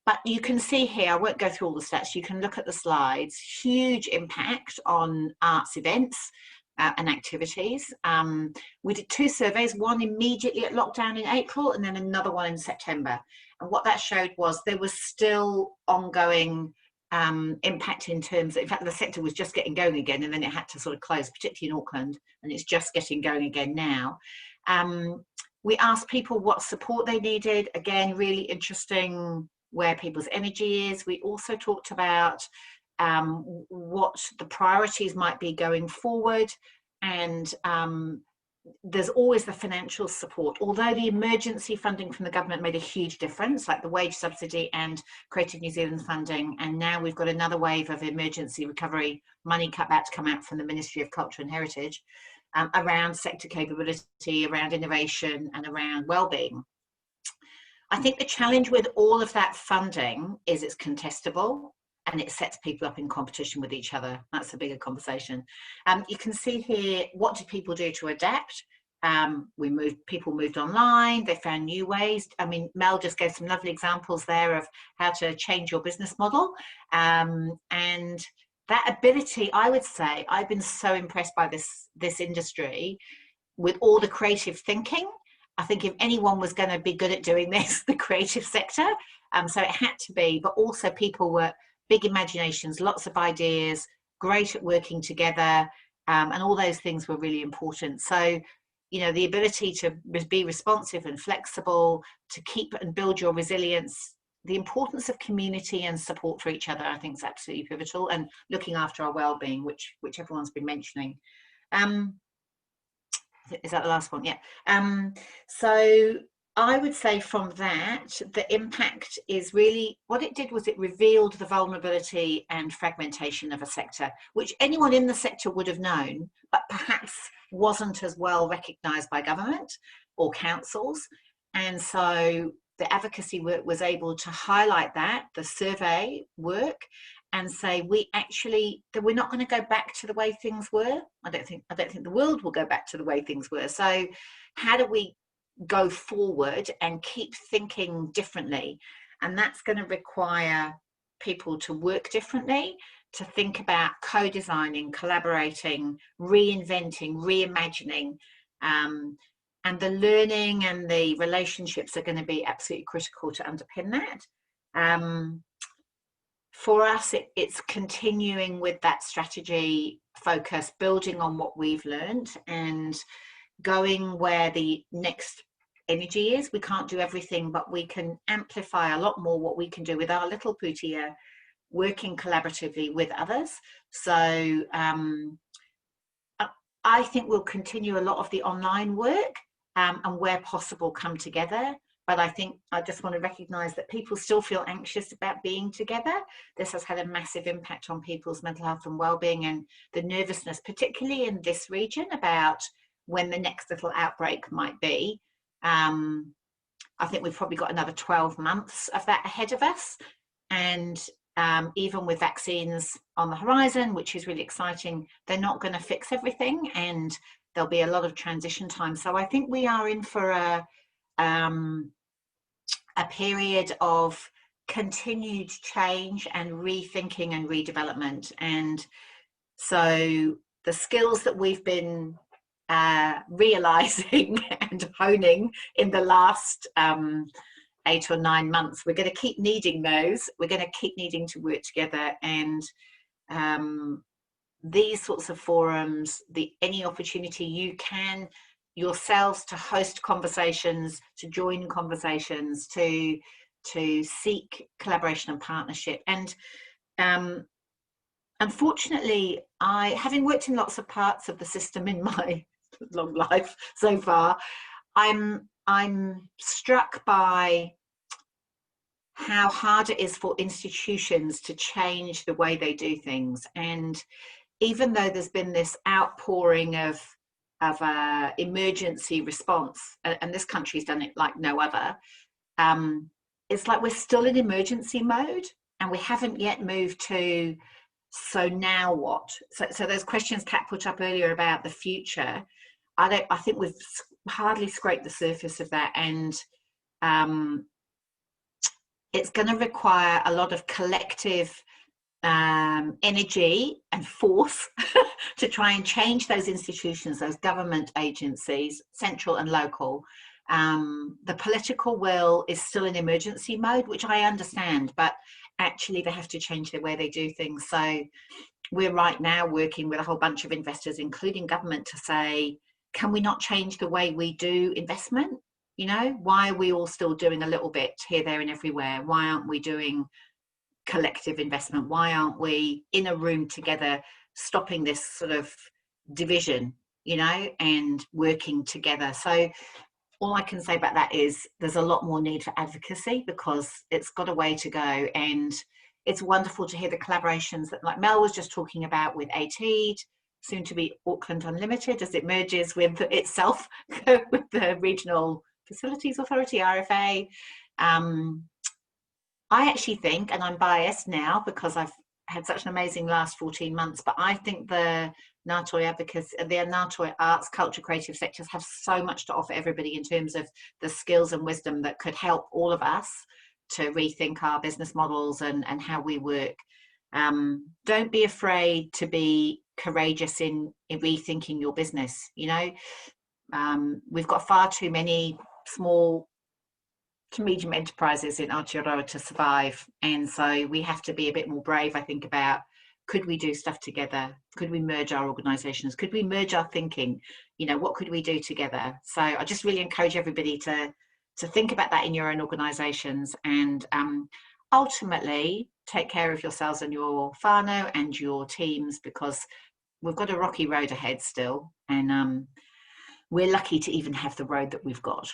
But you can see here, I won't go through all the stats, you can look at the slides, huge impact on arts events and activities. We did 2 surveys, one immediately at lockdown in April and then another one in September. And what that showed was there was still ongoing impact in terms of, in fact, the sector was just getting going again and then it had to sort of close, particularly in Auckland, and it's just getting going again now. We asked people what support they needed. Again, really interesting where people's energy is. We also talked about what the priorities might be going forward, and there's always the financial support. Although the emergency funding from the government made a huge difference, like the wage subsidy and Creative New Zealand funding, and now we've got another wave of emergency recovery money about to come out from the Ministry of Culture and Heritage around sector capability, around innovation and around wellbeing. I think the challenge with all of that funding is it's contestable and it sets people up in competition with each other. That's a bigger conversation. You can see here, what did people do to adapt? People moved online, they found new ways. I mean, Mel just gave some lovely examples there of how to change your business model. And that ability, I would say, I've been so impressed by this industry with all the creative thinking. I think if anyone was going to be good at doing this, the creative sector. So it had to be, but also people were big imaginations, lots of ideas, great at working together, and all those things were really important. So, you know, the ability to be responsive and flexible, to keep and build your resilience, the importance of community and support for each other, I think is absolutely pivotal, and looking after our well-being, which everyone's been mentioning. Is that the last one? Yeah. So I would say from that, the impact is really, what it did was it revealed the vulnerability and fragmentation of a sector, which anyone in the sector would have known, but perhaps wasn't as well recognised by government or councils. And so the advocacy work was able to highlight that, the survey work, and say we're not going to go back to the way things were. I don't think the world will go back to the way things were. So how do we go forward and keep thinking differently? And that's going to require people to work differently, to think about co-designing, collaborating, reinventing, reimagining, and the learning and the relationships are going to be absolutely critical to underpin that. For us, it's continuing with that strategy focus, building on what we've learned and going where the next energy is. We can't do everything, but we can amplify a lot more what we can do with our little putia, working collaboratively with others. So I think we'll continue a lot of the online work and where possible come together. But I think I just want to recognise that people still feel anxious about being together. This has had a massive impact on people's mental health and wellbeing, and the nervousness, particularly in this region, about when the next little outbreak might be. I think we've probably got another 12 months of that ahead of us. And even with vaccines on the horizon, which is really exciting, they're not going to fix everything, and there'll be a lot of transition time. So I think we are in for a period of continued change and rethinking and redevelopment. And so the skills that we've been realizing and honing in the last 8 or 9 months, we're going to keep needing those. We're going to keep needing to work together, and these sorts of forums, any opportunity you can yourselves to host conversations, to join conversations, to seek collaboration and partnership. And unfortunately, having worked in lots of parts of the system in my long life so far, I'm struck by how hard it is for institutions to change the way they do things. And even though there's been this outpouring of emergency response, and this country's done it like no other, it's like we're still in emergency mode, and we haven't yet moved to, so now what? So those questions Kat put up earlier about the future, I think we've hardly scraped the surface of that, and it's going to require a lot of collective energy and force to try and change those institutions, those government agencies, central and local. The political will is still in emergency mode, which I understand, but actually they have to change the way they do things. So we're right now working with a whole bunch of investors, including government, to say, can we not change the way we do investment? You know, why are we all still doing a little bit here, there and everywhere? Why aren't we doing collective investment? Why aren't we in a room together, stopping this sort of division, you know, and working together? So all I can say about that is there's a lot more need for advocacy, because it's got a way to go. And it's wonderful to hear the collaborations that, like Mel was just talking about, with ATEED, soon to be Auckland Unlimited, as it merges with itself with the Regional Facilities Authority, RFA. I actually think, and I'm biased now because I've had such an amazing last 14 months, but I think the Ngātoe advocacy, the Ngātoe arts, culture, creative sectors have so much to offer everybody in terms of the skills and wisdom that could help all of us to rethink our business models and how we work. Don't be afraid to be courageous in rethinking your business. You know, we've got far too many small to medium enterprises in Aotearoa to survive, and so we have to be a bit more brave, I think, about, could we do stuff together? Could we merge our organisations? Could we merge our thinking? You know, what could we do together? So I just really encourage everybody to think about that in your own organisations, and ultimately take care of yourselves and your whānau and your teams, because we've got a rocky road ahead still, and we're lucky to even have the road that we've got.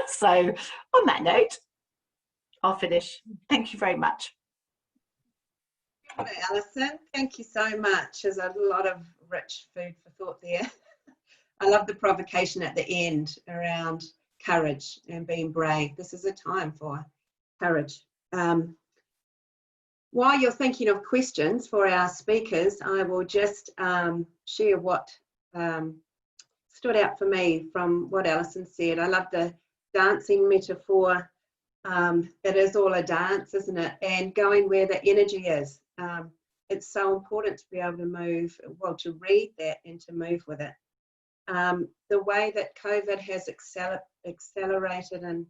So on that note, I'll finish. Thank you very much. Hello, Alison. Thank you so much. There's a lot of rich food for thought there. I love the provocation at the end around courage and being brave. This is a time for courage. While you're thinking of questions for our speakers, I will just share what stood out for me from what Alison said. I love the dancing metaphor. It is all a dance, isn't it? And going where the energy is. It's so important to be able to move, well, to read that and to move with it. The way that COVID has accelerated and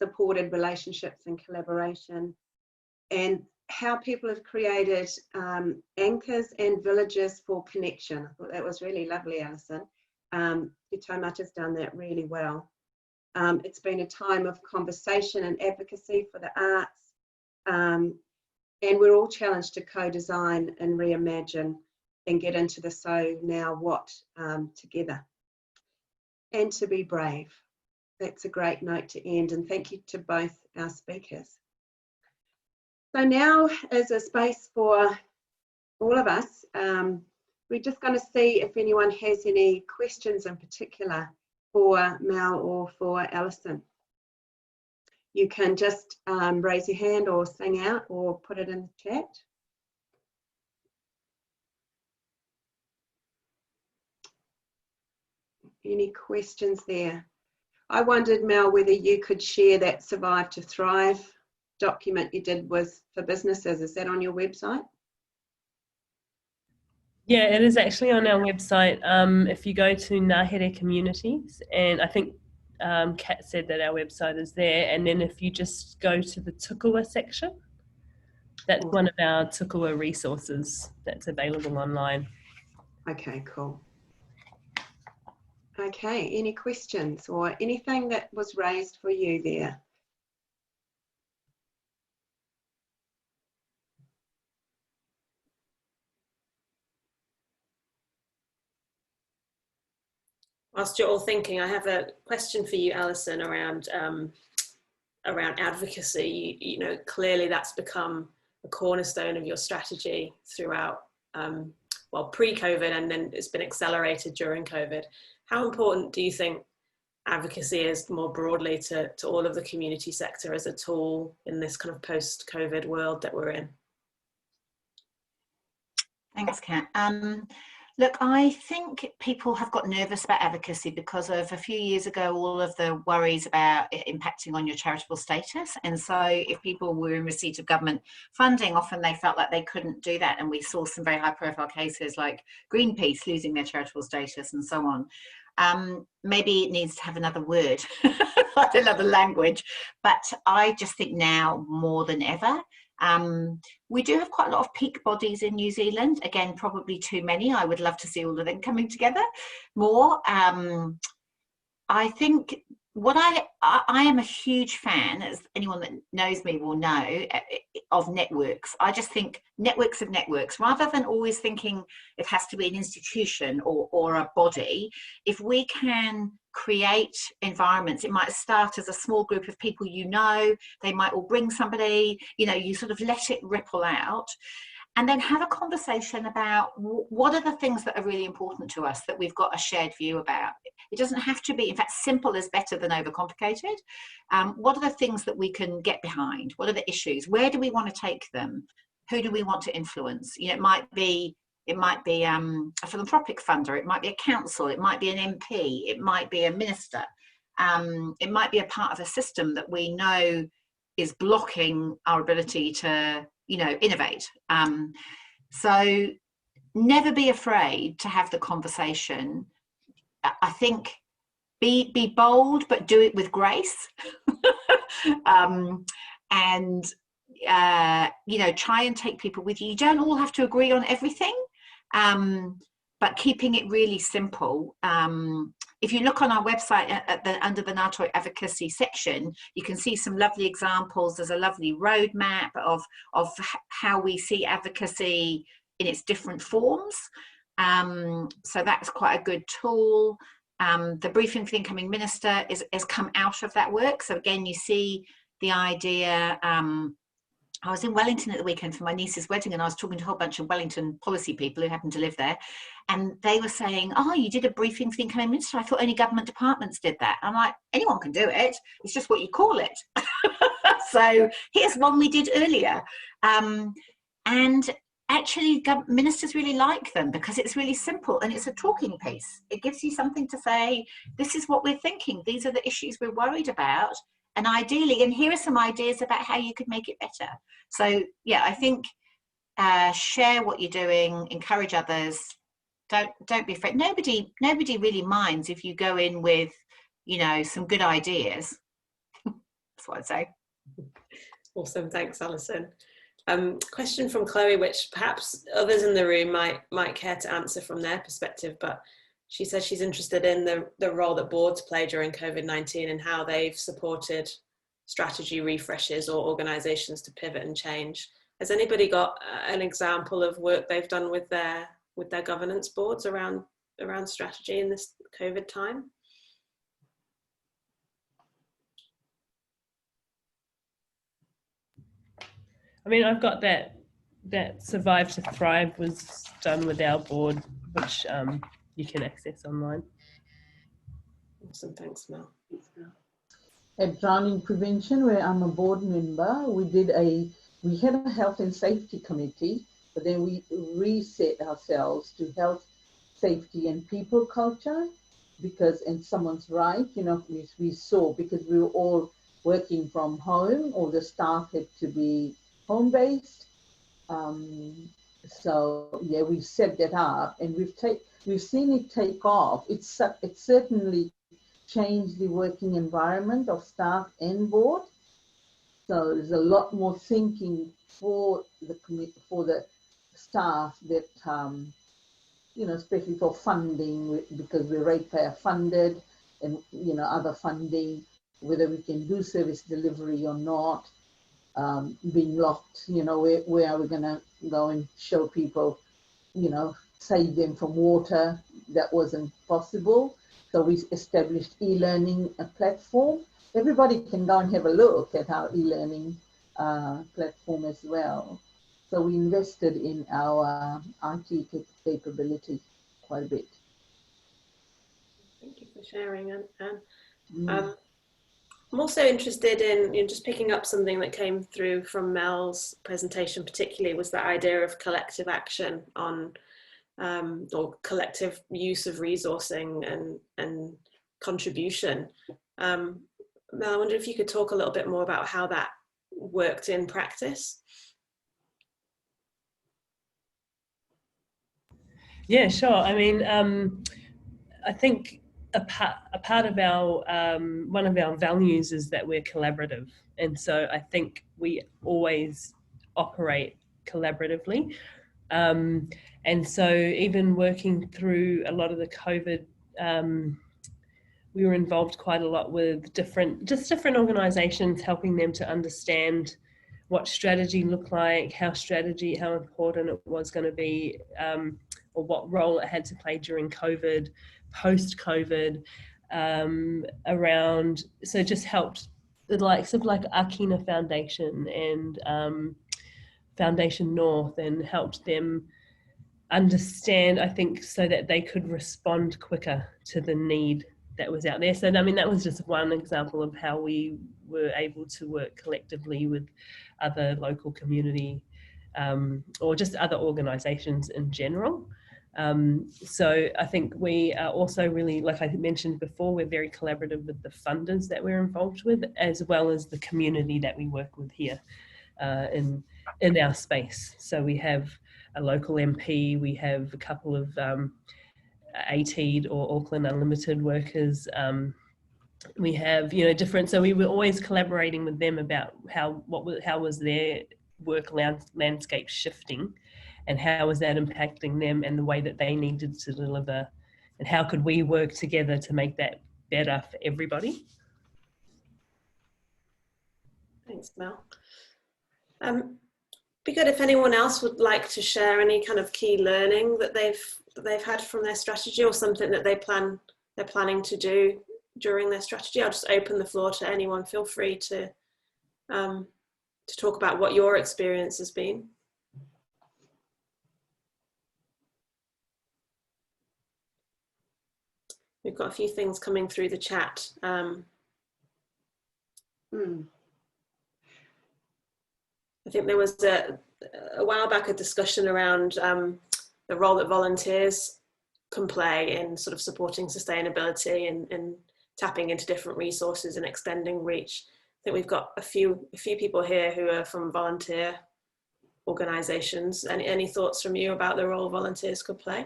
supported relationships and collaboration, and how people have created anchors and villages for connection. I thought that was really lovely, Alison. Te Taumata's done that really well. It's been a time of conversation and advocacy for the arts, and we're all challenged to co-design and reimagine and get into the so now what together, and to be brave. That's a great note to end, and thank you to both our speakers. So now is a space for all of us. We're just going to see if anyone has any questions in particular for Mel or for Alison. you can just raise your hand or sing out or put it in the chat. Any questions there? I wondered, Mel, whether you could share that Survive to Thrive document you did for businesses. Is that on your website? Yeah, it is actually on our website. If you go to Ngahere Communities, and I think Kat said that our website is there, and then if you just go to the Tukua section, that's one of our Tukua resources that's available online. Okay, cool. Okay, any questions or anything that was raised for you there? Whilst you're all thinking, I have a question for you, Alison, around advocacy. You know, clearly that's become a cornerstone of your strategy throughout, well, pre-COVID, and then it's been accelerated during COVID. How important do you think advocacy is more broadly to all of the community sector as a tool in this kind of post-COVID world that we're in? Thanks, Kat. Look, I think people have got nervous about advocacy because of a few years ago, all of the worries about it impacting on your charitable status. And so if people were in receipt of government funding, often they felt like they couldn't do that. And we saw some very high profile cases like Greenpeace losing their charitable status and so on. Maybe it needs to have another word, another language. But I just think now more than ever, we do have quite a lot of peak bodies in New Zealand. Again, probably too many. I would love to see all of them coming together more. I think what I am a huge fan, as anyone that knows me will know, of networks. I just think networks of networks, rather than always thinking it has to be an institution or a body. If we can create environments, it might start as a small group of people, you know, they might all bring somebody, you know, you sort of let it ripple out. And then have a conversation about what are the things that are really important to us that we've got a shared view about. It doesn't have to be, in fact, simple is better than overcomplicated. What are the things that we can get behind? What are the issues? Where do we want to take them? Who do we want to influence? You know, it might be a philanthropic funder, it might be a council, it might be an MP, it might be a minister, it might be a part of a system that we know is blocking our ability to, you know, innovate. So never be afraid to have the conversation. I think be bold, but do it with grace. And you know, try and take people with you. You don't all have to agree on everything, but keeping it really simple. If you look on our website under the Ngātoe advocacy section, you can see some lovely examples. There's a lovely roadmap of how we see advocacy in its different forms. So that's quite a good tool. The briefing for the incoming minister has come out of that work. So again, you see the idea. I was in Wellington at the weekend for my niece's wedding, and I was talking to a whole bunch of Wellington policy people who happen to live there, and they were saying, oh, you did a briefing for the incoming minister. I thought only government departments did that. I'm like, anyone can do it. It's just what you call it. So here's one we did earlier. And actually, ministers really like them because it's really simple and it's a talking piece. It gives you something to say, this is what we're thinking. These are the issues we're worried about. And ideally, and here are some ideas about how you could make it better. So yeah, I think share what you're doing, encourage others. Don't be afraid. Nobody really minds if you go in with, you know, some good ideas. That's what I'd say. Awesome, thanks, Alison. Question from Chloe, which perhaps others in the room might care to answer from their perspective, but she says she's interested in the role that boards play during COVID-19 and how they've supported strategy refreshes or organisations to pivot and change. Has anybody got an example of work they've done with their governance boards around strategy in this COVID time? I mean, I've got that Survive to Thrive was done with our board, which you can access online. Awesome, thanks, Mel. at drowning prevention, where I'm a board member, we had a health and safety committee, but then we reset ourselves to health, safety and people culture, because, and someone's right, you know, we saw, because we were all working from home, all the staff had to be home-based. So yeah, we've set that up, and we've seen it take off. It's certainly changed the working environment of staff and board. So there's a lot more thinking for the staff that you know, especially for funding, because we're ratepayer funded, and you know, other funding, whether we can do service delivery or not. Being locked, you know, where are we going to go and show people, you know, save them from water? That wasn't possible. So we established e-learning platform. Everybody can go and have a look at our e-learning platform as well. So we invested in our IT capability quite a bit. Thank you for sharing, Anne. I'm also interested in, you know, just picking up something that came through from Mel's presentation, particularly was that idea of collective action on, or collective use of resourcing and contribution. Mel, I wonder if you could talk a little bit more about how that worked in practice. Yeah, sure. I mean, I think a part of our one of our values is that we're collaborative, and so I think we always operate collaboratively. And so even working through a lot of the COVID, we were involved quite a lot with different organisations, helping them to understand what strategy looked like, how important it was going to be, or what role it had to play during COVID, post-COVID, around, so just helped the likes of like Akina Foundation and Foundation North, and helped them understand, I think, so that they could respond quicker to the need that was out there. So I mean, that was just one example of how we were able to work collectively with other local community or just other organisations in general. So I think we are also really, like I mentioned before, we're very collaborative with the funders that we're involved with, as well as the community that we work with here in our space. So we have a local MP, we have a couple of ATEED or Auckland Unlimited workers. We have, you know, different, so we were always collaborating with them about how was their work landscape shifting, and how was that impacting them and the way that they needed to deliver, and how could we work together to make that better for everybody. Thanks, Mel. Be good if anyone else would like to share any kind of key learning that they've had from their strategy, or something that they're planning to do during their strategy. I'll just open the floor to anyone. Feel free to talk about what your experience has been. We've got a few things coming through the chat. I think there was a while back a discussion around the role that volunteers can play in sort of supporting sustainability and tapping into different resources and extending reach. I think we've got a few people here who are from volunteer organisations. Any thoughts from you about the role volunteers could play?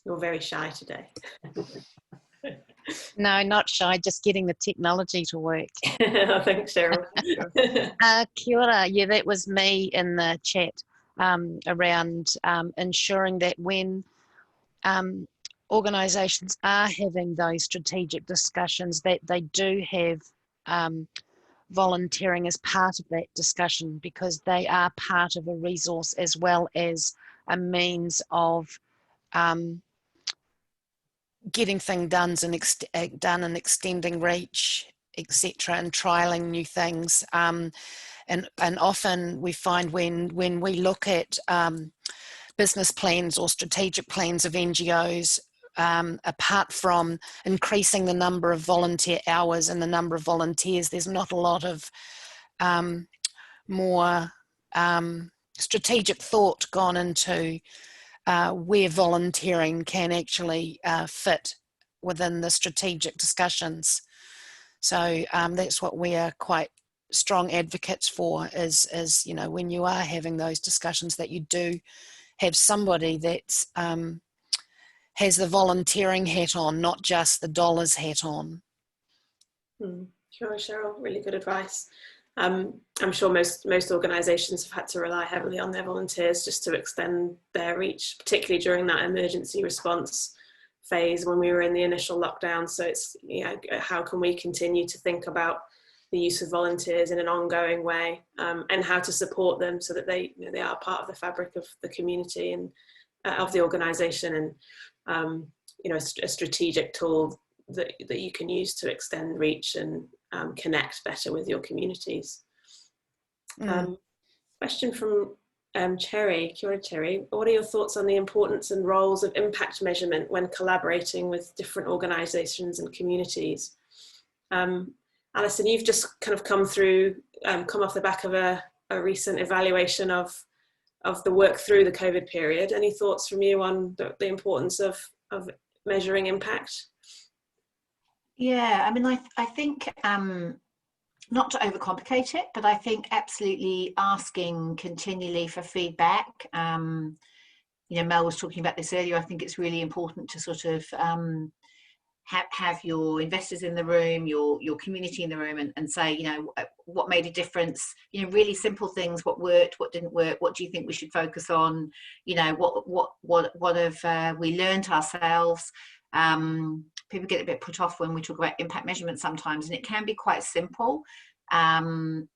You're very shy today. No, not shy, just getting the technology to work. Thanks, Cheryl. Kia ora. Yeah, that was me in the chat around ensuring that when organisations are having those strategic discussions, that they do have volunteering as part of that discussion, because they are part of a resource as well as a means of getting things done and extending reach, etc., and trialing new things. And often we find when we look at business plans or strategic plans of NGOs, apart from increasing the number of volunteer hours and the number of volunteers, there's not a lot of more strategic thought gone into where volunteering can actually fit within the strategic discussions. So that's what we are quite strong advocates for, is you know, when you are having those discussions, that you do have somebody that's has the volunteering hat on, not just the dollars hat on. Sure, Cheryl, really good advice. I'm sure most organisations have had to rely heavily on their volunteers just to extend their reach, particularly during that emergency response phase when we were in the initial lockdown. So it's, you know, how can we continue to think about the use of volunteers in an ongoing way, and how to support them so that they, you know, they are part of the fabric of the community and of the organisation, and you know, a strategic tool that you can use to extend reach and connect better with your communities. Question from Cherry, Kia Cherry. What are your thoughts on the importance and roles of impact measurement when collaborating with different organisations and communities? Alison, you've just kind of come off the back of a recent evaluation of the work through the COVID period. Any thoughts from you on the importance of measuring impact? Yeah, I mean, I think not to overcomplicate it, but I think absolutely asking continually for feedback. You know, Mel was talking about this earlier. I think it's really important to sort of have your investors in the room, your community in the room, and say, you know, what made a difference, you know, really simple things, what worked, what didn't work, what do you think we should focus on, you know, what have we learned ourselves. People get a bit put off when we talk about impact measurement sometimes, and it can be quite simple, and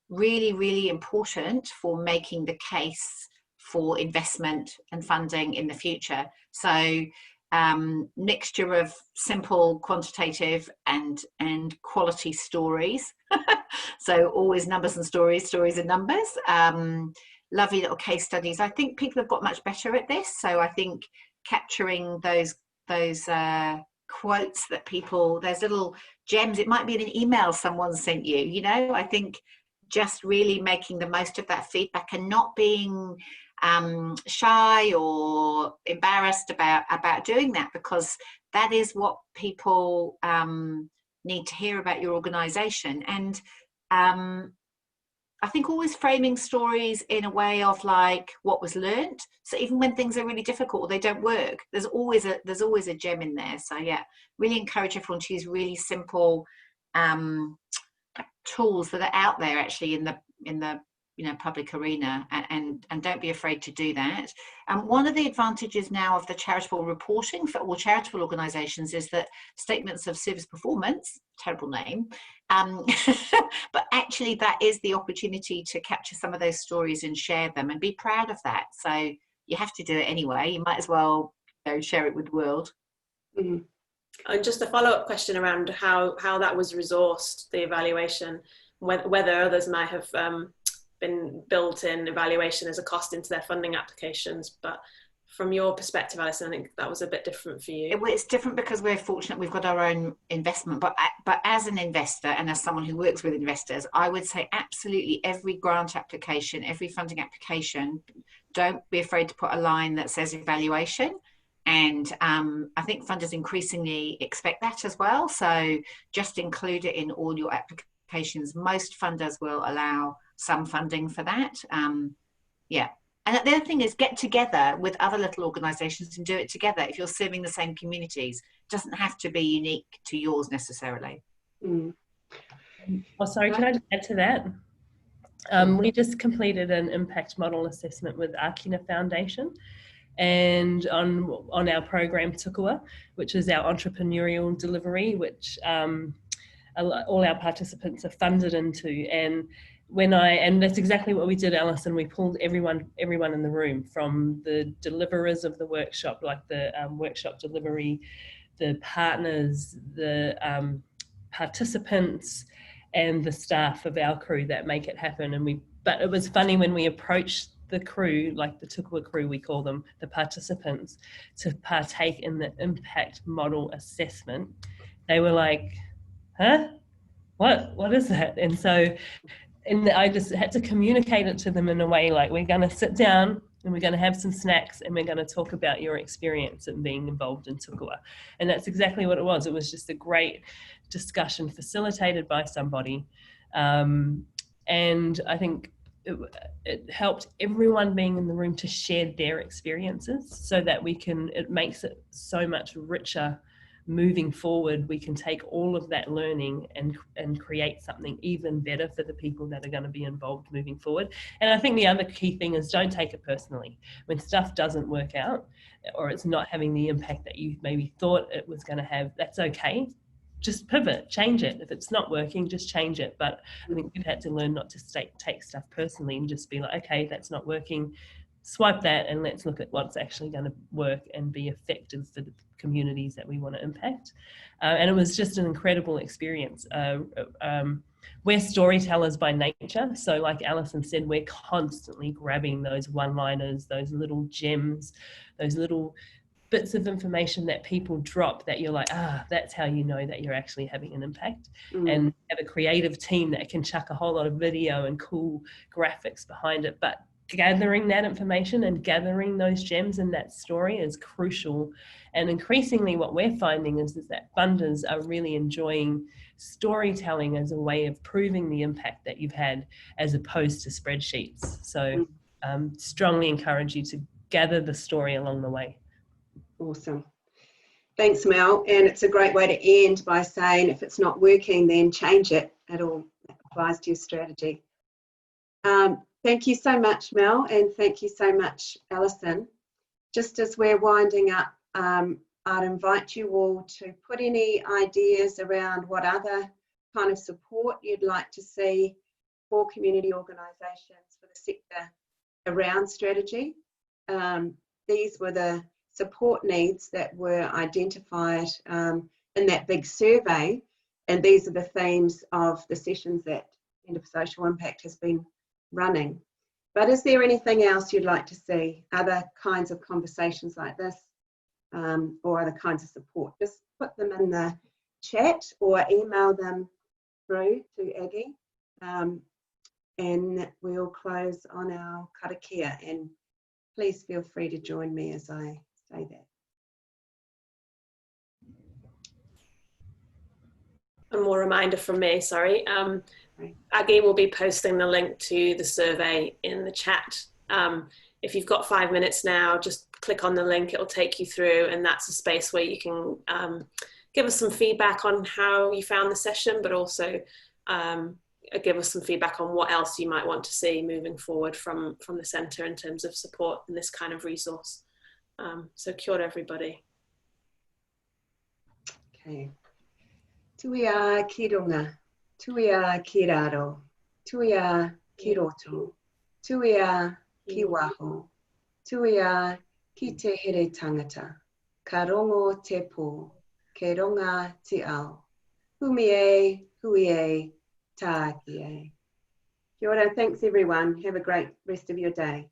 really, really important for making the case for investment and funding in the future. So mixture of simple quantitative and quality stories. So always numbers and stories and numbers. Lovely little case studies. I think people have got much better at this. So I think capturing those quotes that people, those little gems, it might be in an email someone sent you, you know, I think just really making the most of that feedback and not being shy or embarrassed about doing that, because that is what people need to hear about your organisation. And I think always framing stories in a way of like what was learnt. So even when things are really difficult or they don't work, there's always a gem in there. So yeah, really encourage everyone to use really simple tools that are out there actually in the you know, public arena, and don't be afraid to do that. And one of the advantages now of the charitable reporting for all charitable organisations is that statements of service performance, terrible name, but actually that is the opportunity to capture some of those stories and share them and be proud of that. So you have to do it anyway. You might as well, you know, share it with the world. Mm-hmm. And just a follow-up question around how that was resourced, the evaluation, whether others might have been built in evaluation as a cost into their funding applications, but from your perspective, Alison, I think that was a bit different for you. It's different because we're fortunate we've got our own investment, but as an investor and as someone who works with investors, I would say absolutely every grant application, every funding application, don't be afraid to put a line that says evaluation. And I think funders increasingly expect that as well. So just include it in all your applications. Most funders will allow some funding for that. Yeah. And the other thing is get together with other little organisations and do it together. If you're serving the same communities, it doesn't have to be unique to yours necessarily. Oh, sorry, can I just add to that? We just completed an impact model assessment with Akina Foundation, and on our program Tukua, which is our entrepreneurial delivery, which all our participants are funded into. And that's exactly what we did, Alison. We pulled everyone in the room, from the deliverers of the workshop, like the workshop delivery, the partners, the participants, and the staff of our crew that make it happen. But it was funny when we approached the crew, like the Tukua crew, we call them, the participants, to partake in the impact model assessment, they were like, huh? What is that? And so I just had to communicate it to them in a way like, we're going to sit down and we're going to have some snacks and we're going to talk about your experience in being involved in Tukua. And that's exactly what it was. It was just a great discussion facilitated by somebody. And I think it helped everyone being in the room to share their experiences so that it makes it so much richer. Moving forward, we can take all of that learning and create something even better for the people that are going to be involved moving forward. And I think the other key thing is, don't take it personally. When stuff doesn't work out or it's not having the impact that you maybe thought it was going to have, that's okay. Just pivot, change it. If it's not working, just change it. But I think we've had to learn not to take stuff personally and just be like, okay, that's not working. Swipe that and let's look at what's actually going to work and be effective for the communities that we want to impact. And it was just an incredible experience. We're storytellers by nature. So like Alison said, we're constantly grabbing those one-liners, those little gems, those little bits of information that people drop that you're like, that's how you know that you're actually having an impact. And have a creative team that can chuck a whole lot of video and cool graphics behind it. But gathering that information and gathering those gems in that story is crucial. And increasingly what we're finding is that funders are really enjoying storytelling as a way of proving the impact that you've had, as opposed to spreadsheets. So strongly encourage you to gather the story along the way. Awesome. Thanks, Mel. And it's a great way to end by saying, if it's not working, then change it. It all applies to your strategy. Thank you so much, Mel, and thank you so much, Alison. Just as we're winding up, I'd invite you all to put any ideas around what other kind of support you'd like to see for community organisations for the sector around strategy. These were the support needs that were identified in that big survey, and these are the themes of the sessions that Centre for Social Impact has been running. But is there anything else you'd like to see? Other kinds of conversations like this, or other kinds of support? Just put them in the chat or email them through to Aggie, and we'll close on our karakia. And please feel free to join me as I say that. One more reminder from me, sorry. Aggie will be posting the link to the survey in the chat. If you've got 5 minutes now, just click on the link, it'll take you through, and that's a space where you can give us some feedback on how you found the session, but also give us some feedback on what else you might want to see moving forward from the centre in terms of support in this kind of resource. So kia ora, everybody. Okay. Tuia ki runga, tuia ki raro, tuia ki roto, tuia ki waho, tuia ki te here tangata, ka rongo te pō, ke ronga te ao, humi e, hui e, tā ki e. Kia ora, thanks everyone. Have a great rest of your day.